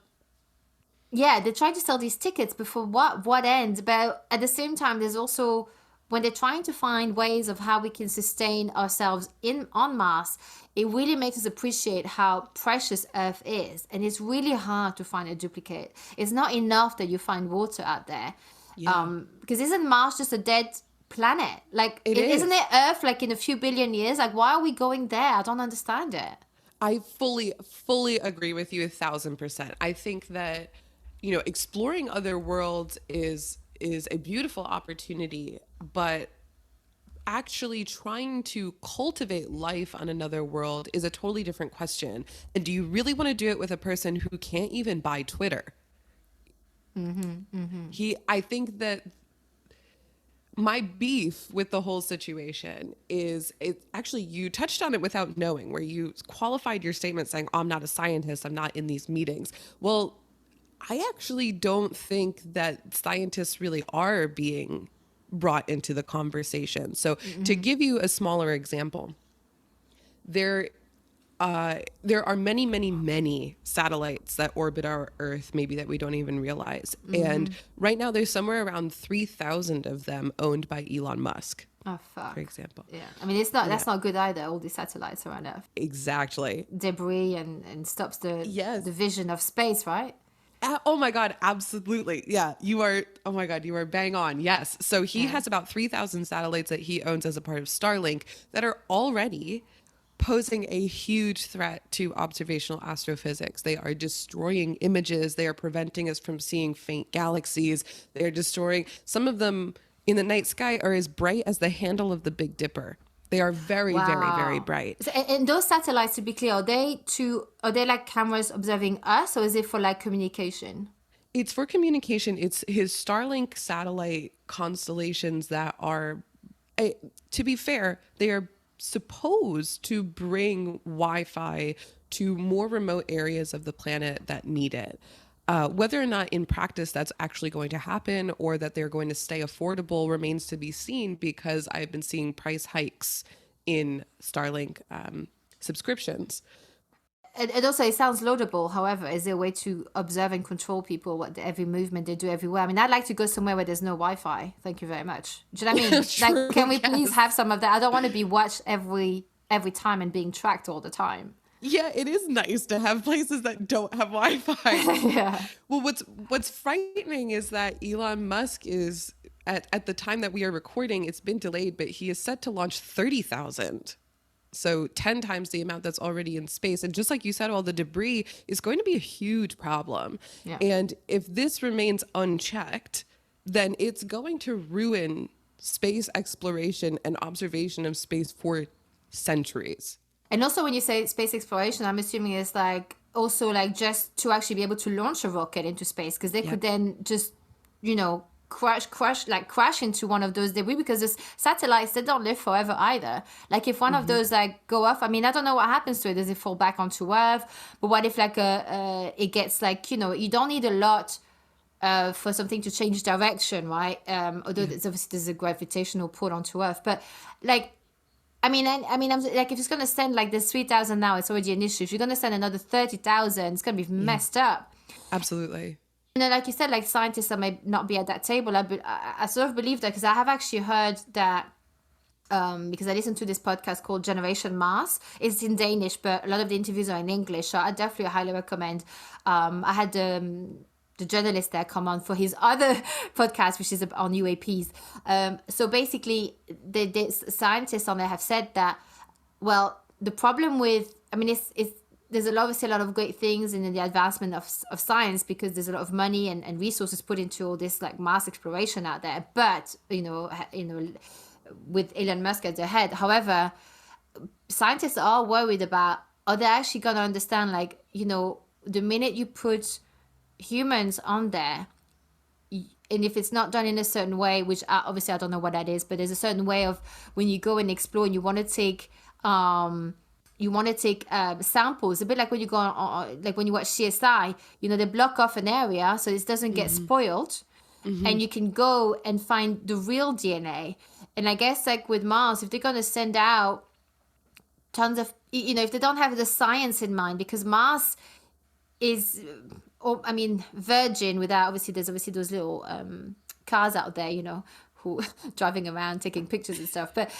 trying to sell these tickets, but for what end? But at the same time, there's also, when they're trying to find ways of how we can sustain ourselves on Mars, it really makes us appreciate how precious Earth is. And it's really hard to find a duplicate. It's not enough that you find water out there. Yeah. Because isn't Mars just a dead planet? Like, isn't it Earth like in a few billion years? Like, why are we going there? I don't understand it. I fully agree with you 1,000%. I think that, exploring other worlds is a beautiful opportunity, but actually trying to cultivate life on another world is a totally different question. And do you really want to do it with a person who can't even buy Twitter? I think that my beef with the whole situation is, actually, you touched on it without knowing, where you qualified your statement saying, oh, I'm not a scientist, I'm not in these meetings. Well, I actually don't think that scientists really are being brought into the conversation. So to give you a smaller example, there are many, many, many satellites that orbit our Earth, maybe that we don't even realize. And right now there's somewhere around 3,000 of them owned by Elon Musk. Oh, fuck. For example. Yeah. I mean, that's not good either, all these satellites around Earth. Exactly. Debris and stops the vision of space, right? Oh my God, absolutely. Yeah, you are bang on. Yes. So he has about 3,000 satellites that he owns as a part of Starlink that are already posing a huge threat to observational astrophysics. They are destroying images. They are preventing us from seeing faint galaxies. They are destroying, some of them in the night sky are as bright as the handle of the Big Dipper. They are very, very, very bright. So, and those satellites, to be clear, are they like cameras observing us, or is it for like communication? It's for communication. It's his Starlink satellite constellations that are, to be fair, they are supposed to bring Wi-Fi to more remote areas of the planet that need it. Whether or not in practice that's actually going to happen, or that they're going to stay affordable, remains to be seen, because I've been seeing price hikes in Starlink subscriptions. And also, it sounds laudable. However, is there a way to observe and control people, what every movement they do everywhere? I mean, I'd like to go somewhere where there's no Wi-Fi. Thank you very much. Do you know what I mean? True, Like, can we please yes. have some of that? I don't want to be watched every time and being tracked all the time. Yeah, it is nice to have places that don't have Wi-Fi. Yeah. Well, what's frightening is that Elon Musk is at the time that we are recording, it's been delayed, but he is set to launch 30,000. So 10 times the amount that's already in space. And just like you said, all the debris is going to be a huge problem. Yeah. And if this remains unchecked, then it's going to ruin space exploration and observation of space for centuries. And also, when you say space exploration, I'm assuming it's like also like just to actually be able to launch a rocket into space, because they could then just, crash into one of those debris, because those satellites, they don't live forever either. Like if one of those like go off, I mean, I don't know what happens to it. Does it fall back onto Earth? But what if like it gets like, you don't need a lot for something to change direction, right? Although there's a gravitational pull onto Earth, but like. I'm like, if it's gonna send like there's 3,000 now, it's already an issue. If you're gonna send another 30,000, it's gonna be messed up. Absolutely. Like you said, like scientists that may not be at that table. I sort of believe that, because I have actually heard that. Because I listened to this podcast called Generation Mars. It's in Danish, but a lot of the interviews are in English. So I definitely highly recommend. I had the journalist there come on for his other podcast, which is on UAPs. So basically, the scientists on there have said that, well, the problem with, I mean, there's obviously a lot of great things in the advancement of science, because there's a lot of money and resources put into all this like Mars exploration out there. But, with Elon Musk at the head. However, scientists are worried about, are they actually going to understand, like, the minute you put humans on there, and if it's not done in a certain way, which obviously I don't know what that is, but there's a certain way of when you go and explore and you want to take samples, a bit like when you go on, like when you watch CSI, they block off an area so it doesn't get spoiled, and you can go and find the real DNA. And I guess like with Mars, if they're going to send out tons of, if they don't have the science in mind, because Mars is, virgin without, there's obviously those little cars out there, who driving around taking pictures and stuff, but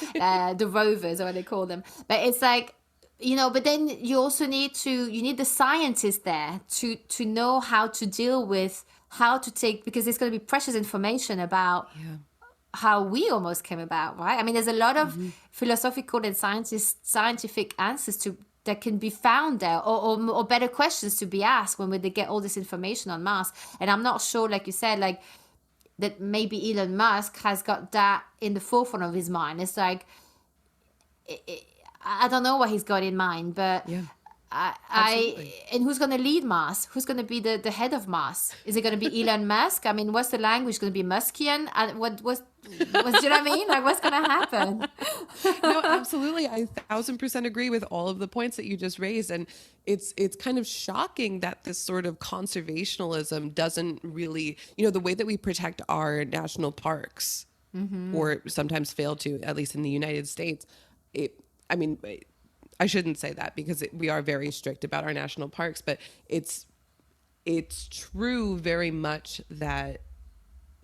the rovers, or what they call them. But it's like, but then you also need the scientists there to know how to deal with, how to take, because there's going to be precious information about how we almost came about, right? I mean, there's a lot of philosophical and scientific answers that can be found there, or better questions to be asked when they get all this information on Mars. And I'm not sure, like you said, like that maybe Elon Musk has got that in the forefront of his mind. It's like, I don't know what he's got in mind, but and who's going to lead Mars? Who's going to be the head of Mars? Is it going to be Elon Musk? I mean, what's the language going to be? Muskian? Do you know what I mean? Like, what's going to happen? No, absolutely. I 1,000% agree with all of the points that you just raised. And it's kind of shocking that this sort of conservationalism doesn't really, the way that we protect our national parks, or sometimes fail to, at least in the United States. I shouldn't say that, because we are very strict about our national parks, but it's true very much that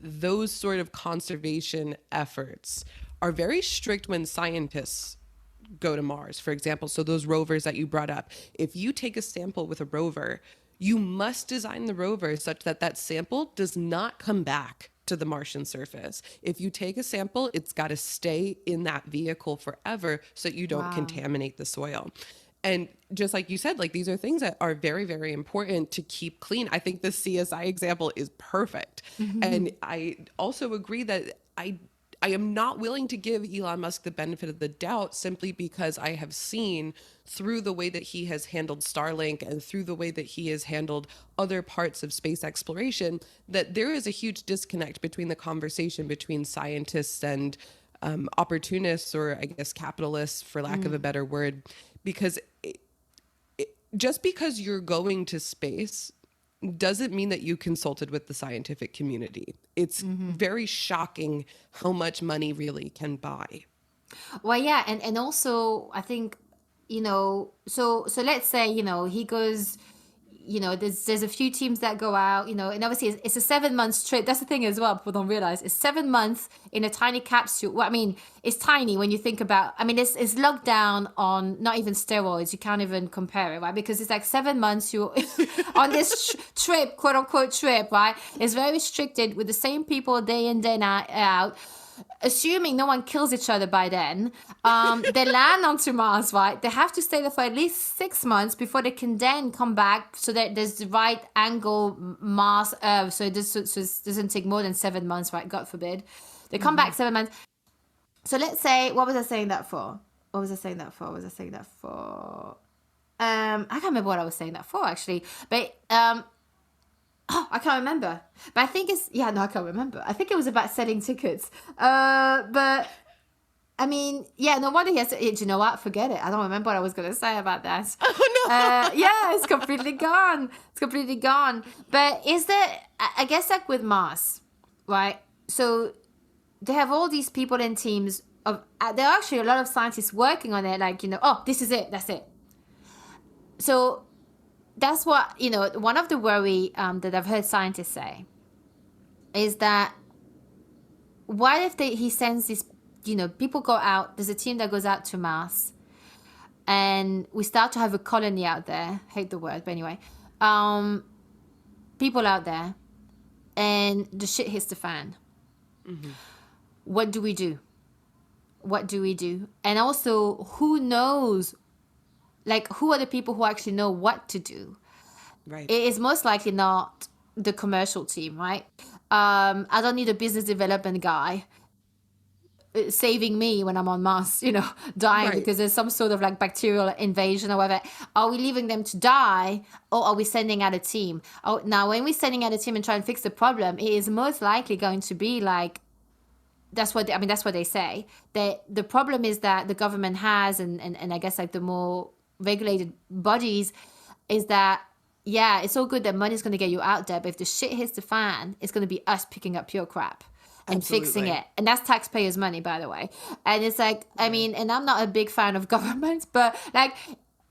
those sort of conservation efforts are very strict when scientists go to Mars, for example. So those rovers that you brought up, if you take a sample with a rover, you must design the rover such that that sample does not come back to the Martian surface. If you take a sample, it's got to stay in that vehicle forever so you don't contaminate the soil. And just like you said, like these are things that are very, very important to keep clean. I think the CSI example is perfect. And I also agree that I am not willing to give Elon Musk the benefit of the doubt, simply because I have seen through the way that he has handled Starlink and through the way that he has handled other parts of space exploration, that there is a huge disconnect between the conversation between scientists and opportunists, or I guess capitalists, for lack of a better word, because just because you're going to space doesn't mean that you consulted with the scientific community. It's very shocking how much money really can buy. Well, yeah. And also, I think so let's say, he goes, there's a few teams that go out, and obviously it's a 7 months trip. That's the thing as well. People don't realize it's 7 months in a tiny capsule. Well, I mean, it's tiny when you think about. I mean, it's locked down on not even steroids. You can't even compare it, right? Because it's like 7 months you on this trip, quote unquote trip, right? It's very restricted with the same people day in day out. Assuming no one kills each other by then, they land onto Mars, right? They have to stay there for at least 6 months before they can then come back, so that there's the right angle Mars Earth, so it doesn't take more than 7 months, right? God forbid. They come back 7 months. So let's say, what was I saying that for? I can't remember what I was saying that for, actually. But I can't remember. But I think I can't remember. I think it was about selling tickets. But I mean, no wonder he has to. Do you know what? Forget it. I don't remember what I was going to say about that. Oh no. Yeah, it's completely gone. But is there, I guess, like with Mars, right? So they have all these people in teams of, there are actually a lot of scientists working on it, like, this is it, that's it. So that's what, one of the worry that I've heard scientists say is that what if he sends this, people go out, there's a team that goes out to Mars, and we start to have a colony out there. Hate the word, but anyway, people out there, and the shit hits the fan. Mm-hmm. What do we do? And also, who knows? Like, who are the people who actually know what to do? Right. It is most likely not the commercial team, right? I don't need a business development guy saving me when I'm on Mars, dying because there's some sort of like bacterial invasion or whatever. Are we leaving them to die, or are we sending out a team? Oh, now when we're sending out a team and trying to fix the problem, it is most likely going to be like, that's what they say. That the problem is that the government has, and I guess like the more regulated bodies, is that, yeah, it's all good that money's going to get you out there, but if the shit hits the fan, it's going to be us picking up your crap and fixing it. And that's taxpayers' money, by the way. And it's like, I mean, and I'm not a big fan of government, but like,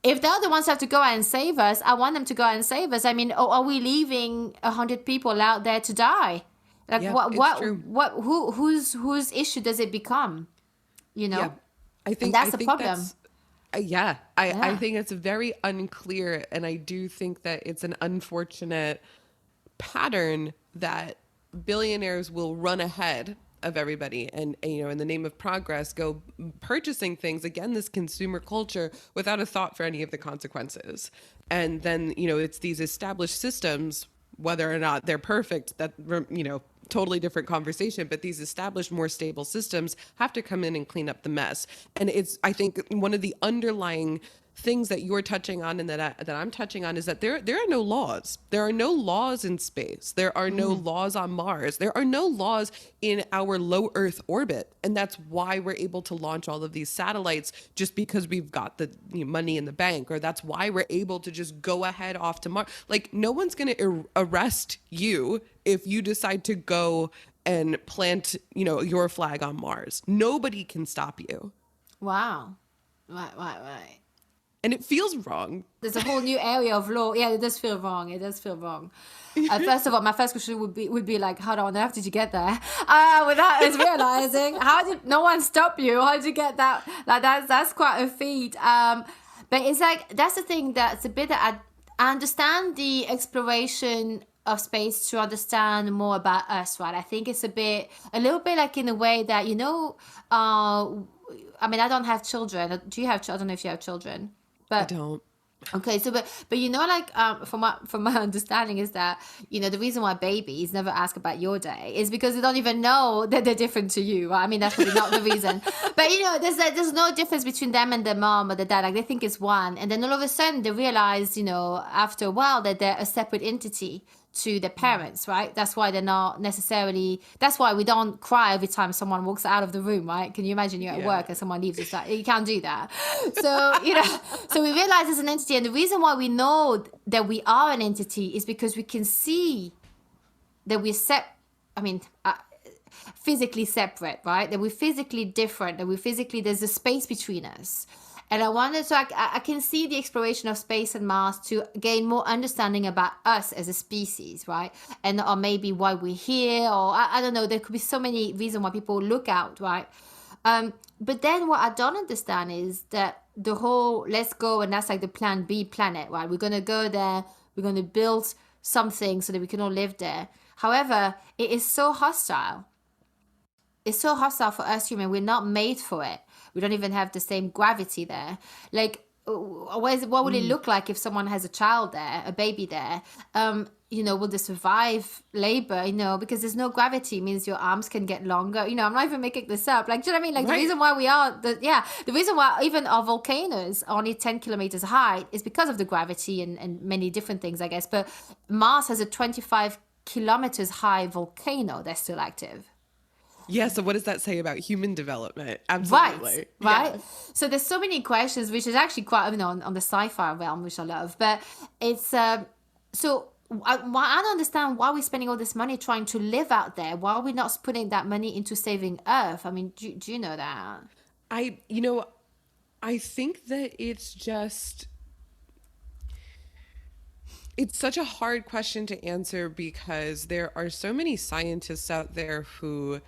if they're the ones who have to go out and save us, I want them to go out and save us. I mean, are we leaving 100 people out there to die? Like, whose issue does it become? Yeah. I think that's the problem. I think it's very unclear, and I do think that it's an unfortunate pattern that billionaires will run ahead of everybody and in the name of progress go purchasing things, again, this consumer culture, without a thought for any of the consequences. And then it's these established systems, whether or not they're perfect, that totally different conversation, but these established, more stable systems have to come in and clean up the mess. And it's, I think, one of the underlying things that you're touching on and that I'm touching on is that there are no laws. There are no laws in space. There are no laws on Mars. There are no laws in our low Earth orbit. And that's why we're able to launch all of these satellites, just because we've got the money in the bank, or that's why we're able to just go ahead off to Mars. Like, no one's going to arrest you if you decide to go and plant, your flag on Mars. Nobody can stop you. Wow. Right. And it feels wrong. There's a whole new area of law. Yeah, it does feel wrong. First of all, my first question would be like, hold on, how did you get there? Without us realizing, how did no one stop you? How did you get that? Like, that's quite a feat. But it's like, that's the thing, that's a bit that I understand the exploration of space to understand more about us, right? I think it's a little bit like in a way that, I mean, I don't have children. Do you have children? I don't know if you have children. But, I don't. Okay, so but like from my understanding is that the reason why babies never ask about your day is because they don't even know that they're different to you. Right? I mean, that's probably not the reason, but there's no difference between them and their mom or their dad. Like, they think it's one, and then all of a sudden they realize after a while that they're a separate entity to their parents, right? That's why they're not necessarily. That's why we don't cry every time someone walks out of the room, right? Can you imagine you're at work and someone leaves? It's like, you can't do that. So so we realize it's an entity, and the reason why we know that we are an entity is because we can see that we're physically separate, right? That we're physically different. That there's a space between us. And I wanted, so I can see the exploration of space and Mars to gain more understanding about us as a species, right? And or maybe why we're here, or I don't know. There could be so many reasons why people look out, right? But then what I don't understand is that the whole let's go, and that's like the plan B planet, right? We're gonna go there. We're gonna build something so that we can all live there. However, it is so hostile. It's so hostile for us human. We're not made for it. We don't even have the same gravity there. Like, what would it look like if someone has a child there, a baby there? Will they survive labor? Because there's no gravity means your arms can get longer. I'm not even making this up. Like, do you know what I mean? Like, Right. the reason why the reason why even our volcanoes are only 10 kilometers high is because of the gravity and many different things, I guess. But Mars has a 25 kilometers high volcano that's still active. Yeah, so what does that say about human development? Right, Absolutely. right. Yeah. So there's so many questions, which is actually quite, on the sci-fi realm, which I love. But it's so I don't understand why we're spending all this money trying to live out there. Why are we not putting that money into saving Earth? I mean, do you know that? I, you know, I think that it's such a hard question to answer because there are so many scientists out there who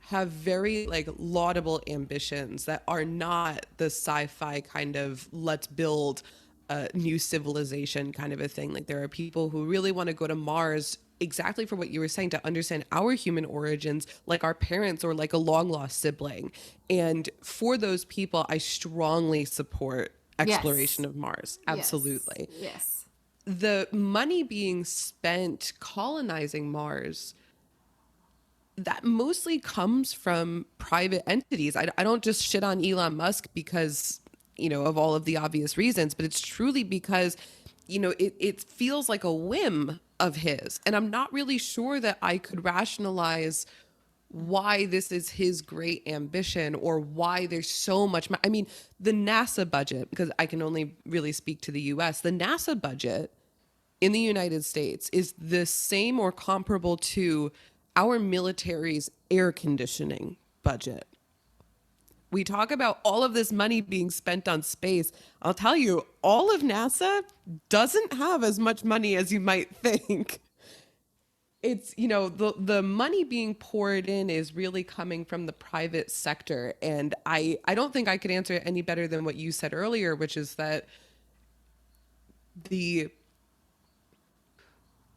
have very like laudable ambitions that are not the sci-fi kind of let's build a new civilization kind of a thing. Like there are people who really want to go to Mars exactly for what you were saying, to understand our human origins, like our parents or like a long lost sibling. And for those people, I strongly support Yes, exploration of Mars. yes, Absolutely. yes. The money being spent colonizing Mars, that mostly comes from private entities. I don't just shit on Elon Musk because, of all of the obvious reasons, but it's truly because, it feels like a whim of his. And I'm not really sure that I could rationalize why this is his great ambition or why there's so much. I mean, the NASA budget, because I can only really speak to the US, the NASA budget in the United States is the same or comparable to our military's air conditioning budget. We talk about all of this money being spent on space. I'll tell you, all of NASA doesn't have as much money as you might think. It's, the money being poured in is really coming from the private sector. And I don't think I could answer it any better than what you said earlier, which is that the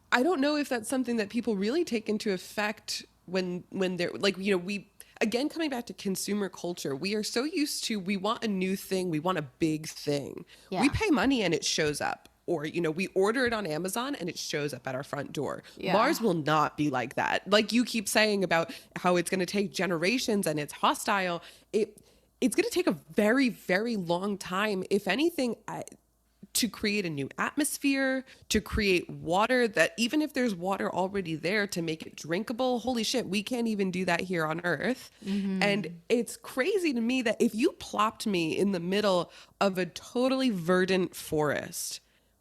I don't know if that's something that people really take into effect when they're like, we again coming back to consumer culture, we are so used to we want a new thing, we want a big thing. We Yeah, pay money and it shows up. Or, we order it on Amazon and it shows up at our front door. yeah. Mars will not be like that. Like you keep saying about how it's going to take generations and it's hostile. It's going to take a very, very long time. If anything, to create a new atmosphere, to create water that even if there's water already there to make it drinkable, holy shit, we can't even do that here on Earth. And it's crazy to me that if you plopped me in the middle of a totally verdant forest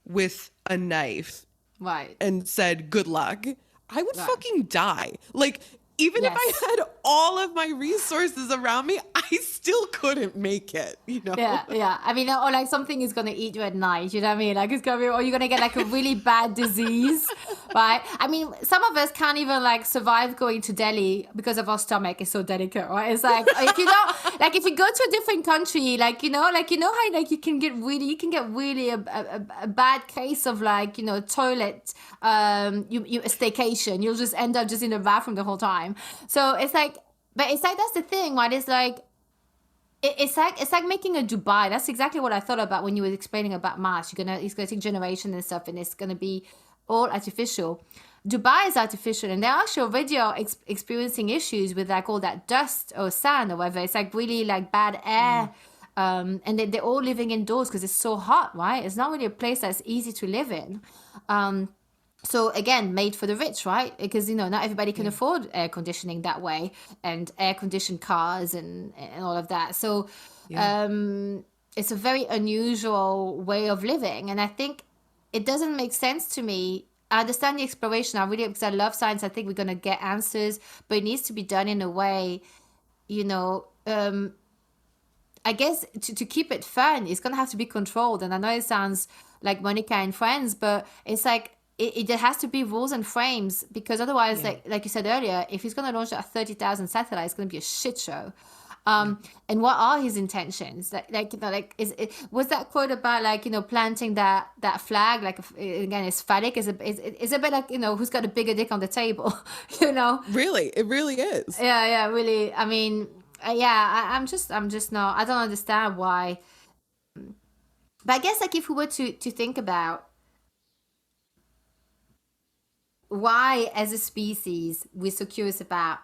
with a knife Right, and said, good luck, I would right. fucking die. Like, even if I Yes. had all of my resources around me, I still couldn't make it. Yeah, yeah. I mean, or like something is gonna eat you at night. You know what I mean? Like it's gonna be, or you're gonna get like a really bad disease, right? I mean, some of us can't even like survive going to Delhi because of our stomach is so delicate, right? It's like if you don't, like if you go to a different country, how like you can get really a bad case of like toilet, you a staycation. You'll just end up just in the bathroom the whole time. So it's like, but it's like that's the thing, right? It's like it's like making a Dubai. That's exactly what I thought about when you were explaining about Mars. It's gonna take generation and stuff, and it's gonna be all artificial. Dubai is artificial, and they're actually already are experiencing issues with like all that dust or sand or whatever. It's like really like bad air, and they're all living indoors because it's so hot, right? It's not really a place that's easy to live in. So again, made for the rich, right? Because not everybody can afford air conditioning that way, and air conditioned cars and all of that. So Yeah. it's a very unusual way of living, and I think it doesn't make sense to me. I understand the exploration. I really, because I love science. I think we're gonna get answers, but it needs to be done in a way, you know. I guess to keep it fun, it's gonna have to be controlled. And I know it sounds like Monica and Friends, but it's like there has to be rules and frames, because otherwise, Yeah. like you said earlier, if he's gonna launch at 30,000 satellites, it's gonna be a shit show. Yeah. And what are his intentions? Was that quote about planting that flag? Like again, it's phallic. Is a bit like who's got a bigger dick on the table, you know? Really, it really is. Yeah, really. I mean, yeah, I'm just not. I don't understand why. But I guess like if we were to think about why as a species we're so curious about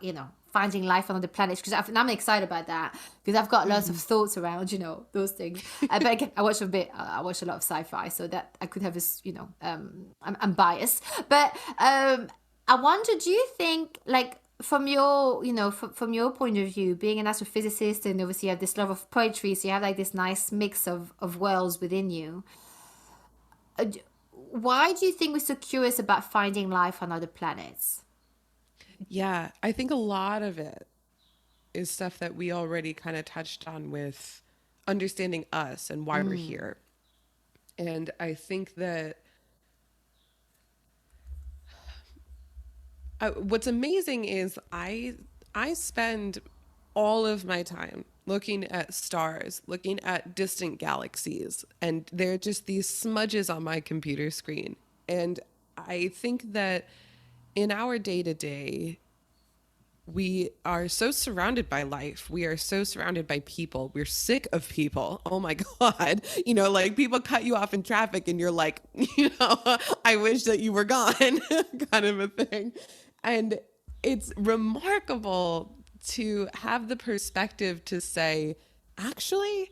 finding life on other planets, because I'm excited about that, because I've got lots of thoughts around those things. But again, I watch a lot of sci-fi, so that I could have this I'm biased, but I wonder, do you think, like, from your from your point of view, being an astrophysicist, and obviously you have this love of poetry, so you have like this nice mix of worlds within you, why do you think we're so curious about finding life on other planets? Yeah, I think a lot of it is stuff that we already kind of touched on with understanding us and why we're here. And I think that what's amazing is I spend all of my time looking at stars, looking at distant galaxies, and they're just these smudges on my computer screen. And I think that in our day to day, we are so surrounded by life. We are so surrounded by people. We're sick of people. Oh my God. Like people cut you off in traffic and you're like, I wish that you were gone, kind of a thing. And it's remarkable to have the perspective to say, actually,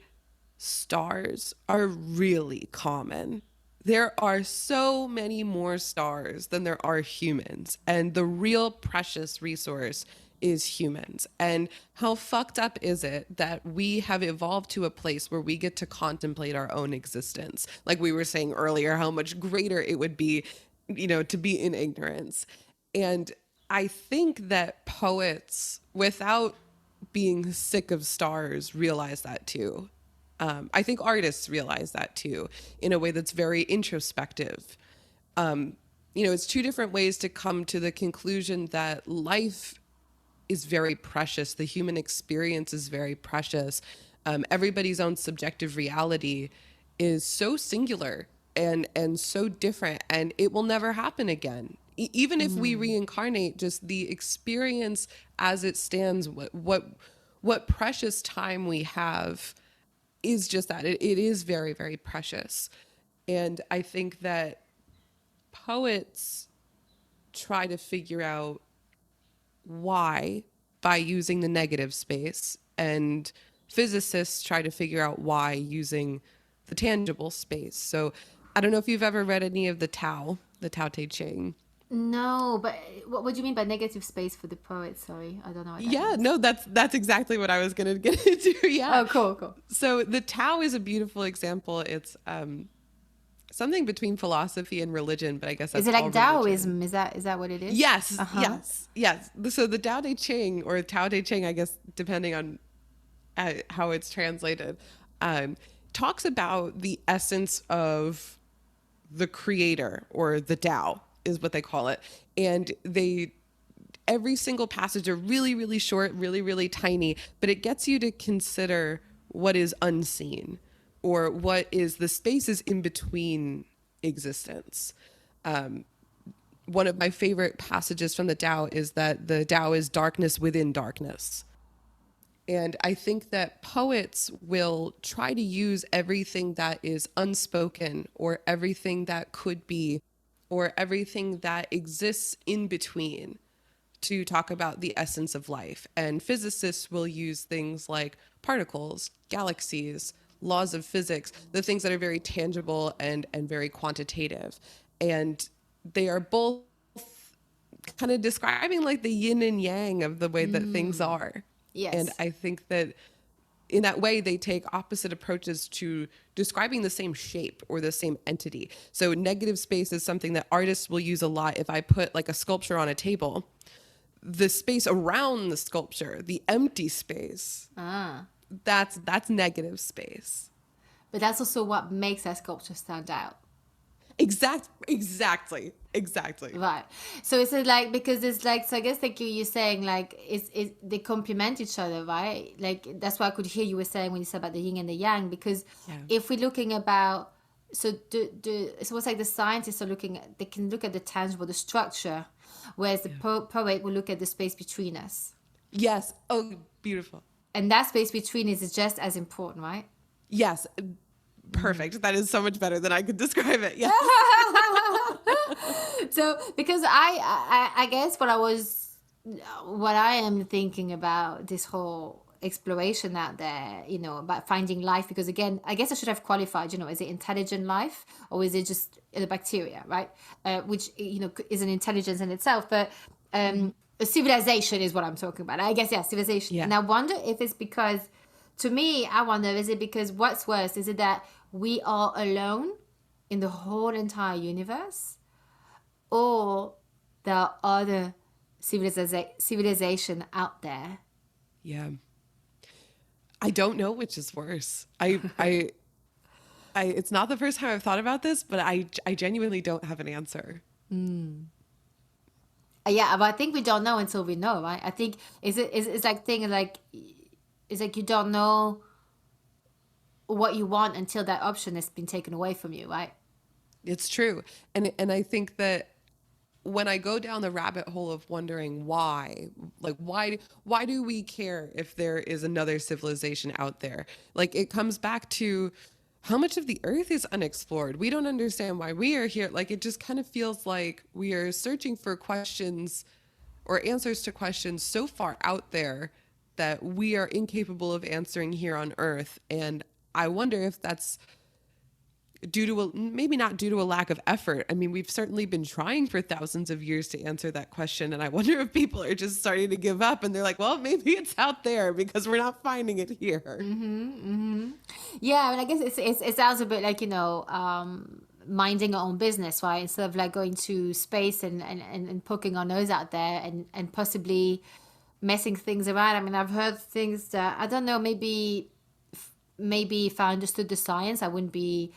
stars are really common. There are so many more stars than there are humans, and the real precious resource is humans. And how fucked up is it that we have evolved to a place where we get to contemplate our own existence? Like we were saying earlier, how much greater it would be, to be in ignorance. And I think that poets, without being sick of stars, realize that too. I think artists realize that too, in a way that's very introspective. It's two different ways to come to the conclusion that life is very precious. The human experience is very precious. Everybody's own subjective reality is so singular and so different, and it will never happen again. Even if we reincarnate, just the experience as it stands, what precious time we have is just that. It is very, very precious. And I think that poets try to figure out why by using the negative space, and physicists try to figure out why using the tangible space. So I don't know if you've ever read any of the Tao Te Ching. No, but what do you mean by negative space for the poet? Sorry, I don't know what that Yeah, means. no, that's exactly what I was going to get into. Yeah. Oh, cool. So the Tao is a beautiful example. It's something between philosophy and religion, but I guess that's Is it all like religion. Taoism? Is that what it is? Yes, Uh-huh. yes. So the Tao Te Ching, or Tao Te Ching, I guess, depending on how it's translated, talks about the essence of the creator, or the Tao is what they call it. And every single passage are really, really short, really, really tiny, but it gets you to consider what is unseen, or what is the spaces in between existence. One of my favorite passages from the Tao is that the Tao is darkness within darkness. And I think that poets will try to use everything that is unspoken, or everything that could be, or everything that exists in between, to talk about the essence of life. And physicists will use things like particles, galaxies, laws of physics, the things that are very tangible and very quantitative. And they are both kind of describing like the yin and yang of the way that things are. Yes. And I think that in that way, they take opposite approaches to describing the same shape or the same entity. So negative space is something that artists will use a lot. If I put like a sculpture on a table, the space around the sculpture, the empty space, that's negative space. But that's also what makes that sculpture stand out. Exactly. Right. So it's like, because it's like, so I guess like you're saying like they complement each other, right? Like that's what I could hear you were saying when you said about the yin and the yang, because Yeah. if we're looking about, so it's almost like the scientists are looking at, they can look at the tangible, the structure, whereas the poet will look at the space between us. Yes. Oh, beautiful. And that space between us is just as important, right? Yes. Perfect. That is so much better than I could describe it. Yeah. So because I guess what I am thinking about this whole exploration out there, about finding life, because again, I guess I should have qualified, is it intelligent life or is it just the bacteria, right? Which, is an intelligence in itself, but a civilization is what I'm talking about. I guess, yeah, civilization. Yeah. And I wonder if it's because, to me, I wonder, is it because what's worse? Is it that we are alone in the whole entire universe? Or there are other civilization out there? Yeah. I don't know which is worse. It's not the first time I've thought about this, but I genuinely don't have an answer. Yeah, but I think we don't know until we know, right? I think it's like it's like you don't know what you want until that option has been taken away from you, right? It's true. And I think that when I go down the rabbit hole of wondering why, like why do we care if there is another civilization out there? Like it comes back to how much of the earth is unexplored. We don't understand why we are here. Like it just kind of feels like we are searching for questions or answers to questions so far out there that we are incapable of answering here on earth. And I wonder if that's maybe not due to a lack of effort. I mean, we've certainly been trying for thousands of years to answer that question. And I wonder if people are just starting to give up and they're like, well, maybe it's out there because we're not finding it here. Yeah, I mean, I guess it sounds a bit like, minding our own business, right? Instead of like going to space and poking our nose out there and possibly messing things around. I mean, I've heard things that, I don't know, maybe if I understood the science, I wouldn't be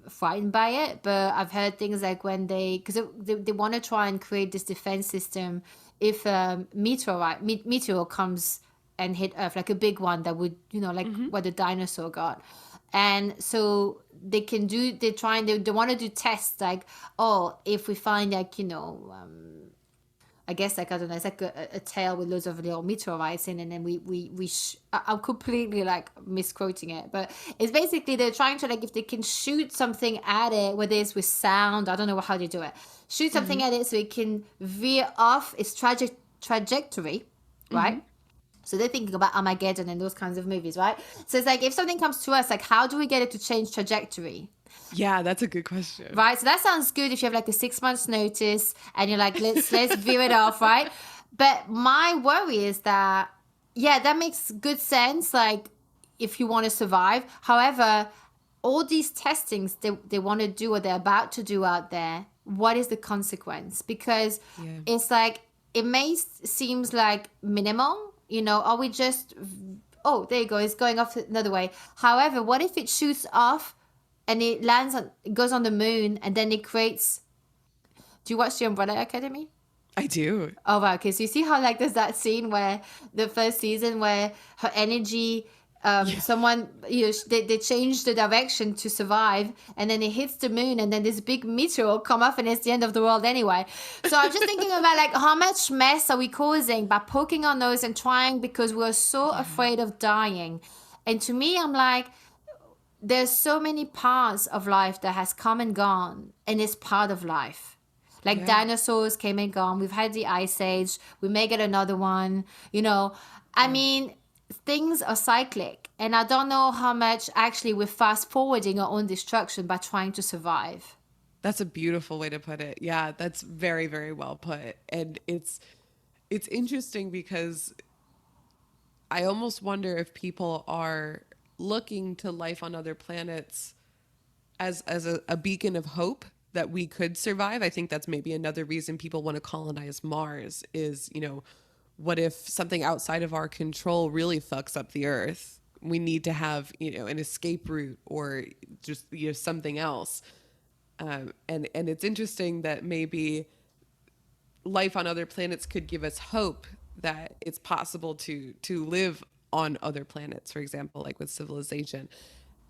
frightened by it, but I've heard things like when because they want to try and create this defense system if a meteor comes and hit Earth, like a big one that would, what the dinosaur got. And so they want to do tests like, oh, if we find like, I guess like, I don't know, it's like a tail with loads of little meteorites in, and then I'm completely like misquoting it, but it's basically they're trying to, like, if they can shoot something at it, whether it's with sound, I don't know how they do it, shoot something at it so it can veer off its trajectory, right? So they're thinking about Armageddon and those kinds of movies, right? So it's like, if something comes to us, like, how do we get it to change trajectory? Yeah, that's a good question. Right. So that sounds good if you have like a 6 months notice and you're like, let's veer it off, right? But my worry is that, yeah, that makes good sense, like, if you want to survive. However, all these testings they want to do or they're about to do out there, what is the consequence? Because it's like, it seems like minimal, are we just, oh, there you go, it's going off another way. However, what if it shoots off and it goes on the moon, and then it creates... Do you watch The Umbrella Academy? I do. Oh, wow. Okay, so you see how, like, there's that scene where the first season where her energy, someone, they change the direction to survive, and then it hits the moon, and then this big meteor will come off, and it's the end of the world anyway. So I'm just thinking about, like, how much mess are we causing by poking our nose and trying, because we're so afraid of dying. And to me, I'm like, there's so many parts of life that has come and gone, and it's part of life. Like dinosaurs came and gone. We've had the Ice Age. We may get another one. I mean, things are cyclic, and I don't know how much actually we're fast forwarding our own destruction by trying to survive. That's a beautiful way to put it. Yeah, that's very, very well put. And it's interesting because I almost wonder if people are looking to life on other planets as a beacon of hope that we could survive. I think that's maybe another reason people want to colonize Mars is, what if something outside of our control really fucks up the Earth? We need to have, an escape route or just, something else. And it's interesting that maybe life on other planets could give us hope that it's possible to live on other planets, for example, like with civilization.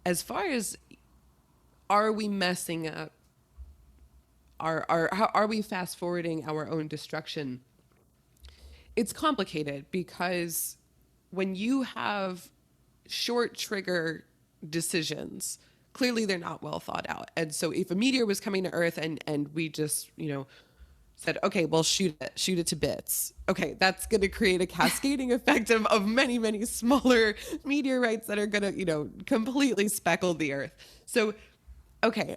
As far as, are we messing up? How are we fast forwarding our own destruction? It's complicated because when you have short trigger decisions, clearly they're not well thought out. And so if a meteor was coming to Earth and we just, said, okay, well, shoot it to bits. Okay, that's going to create a cascading effect of many, many smaller meteorites that are going to, completely speckle the Earth. So, okay,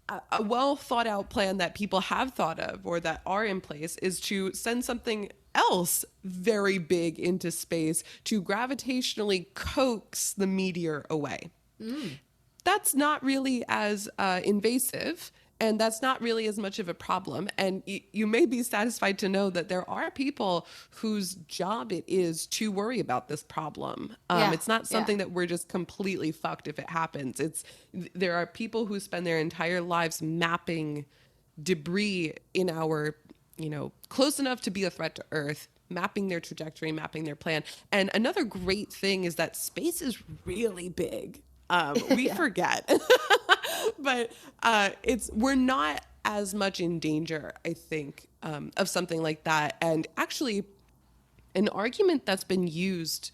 a well thought out plan that people have thought of or that are in place is to send something else very big into space to gravitationally coax the meteor away. That's not really as invasive, and that's not really as much of a problem. And you may be satisfied to know that there are people whose job it is to worry about this problem. It's not something that we're just completely fucked if it happens. There are people who spend their entire lives mapping debris in our, close enough to be a threat to Earth, mapping their trajectory, mapping their plan. And another great thing is that space is really big. We forget, but we're not as much in danger, I think, of something like that. And actually, an argument that's been used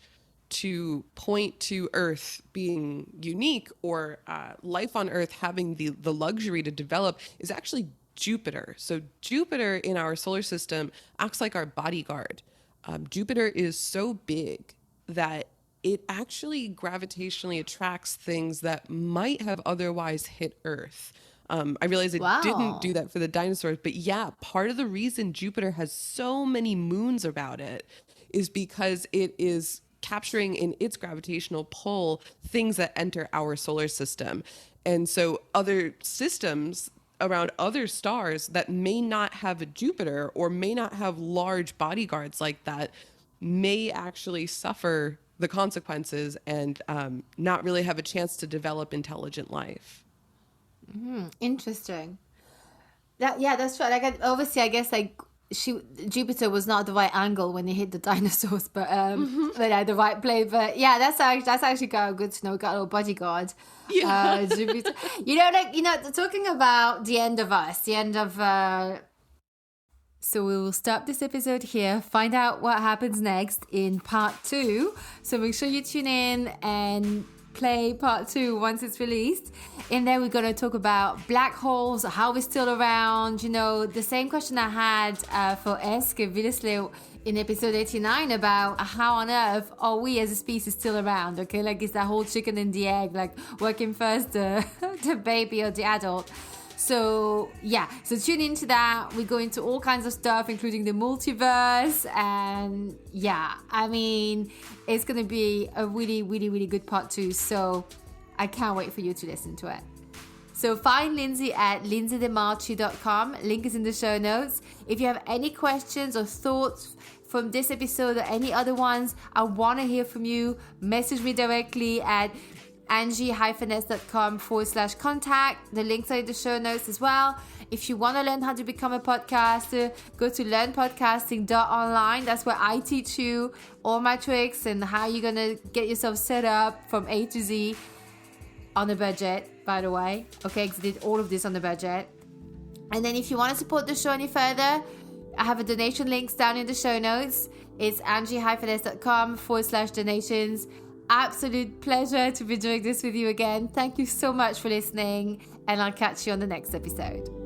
to point to Earth being unique or life on Earth having the luxury to develop is actually Jupiter. So Jupiter in our solar system acts like our bodyguard. Jupiter is so big that it actually gravitationally attracts things that might have otherwise hit Earth. I realize it didn't do that for the dinosaurs, but yeah, part of the reason Jupiter has so many moons about it is because it is capturing in its gravitational pull things that enter our solar system. And so other systems around other stars that may not have a Jupiter or may not have large bodyguards like that may actually suffer the consequences and not really have a chance to develop intelligent life. Interesting. That's right. Like, obviously, I guess Jupiter was not the right angle when he hit the dinosaurs, but the right plane. But yeah, that's actually kind of good to know. Got a little bodyguard. Yeah. Jupiter. Talking about the end of us, the end of. So we will stop this episode here, find out what happens next in part 2. So make sure you tune in and play part 2 once it's released. In there, we're going to talk about black holes, how we're still around. The same question I had for Eske Villesley in episode 89 about how on earth are we as a species still around, okay? Like, is that whole chicken and the egg, like working first the baby or the adult? So tune into that. We go into all kinds of stuff, including the multiverse. And it's going to be a really, really, really good part 2. So I can't wait for you to listen to it. So find Lindsay at DeMarchi.com. Link is in the show notes. If you have any questions or thoughts from this episode or any other ones, I want to hear from you. Message me directly at angie-s.com/contact. The links are in the show notes as well. If you want to learn how to become a podcaster, go to learnpodcasting.online. That's where I teach you all my tricks and how you're going to get yourself set up from A to Z on a budget, by the way. Okay, because I did all of this on the budget. And then if you want to support the show any further, I have a donation links down in the show notes. It's angie-s.com/donations. Absolute pleasure to be doing this with you again. Thank you so much for listening, and I'll catch you on the next episode.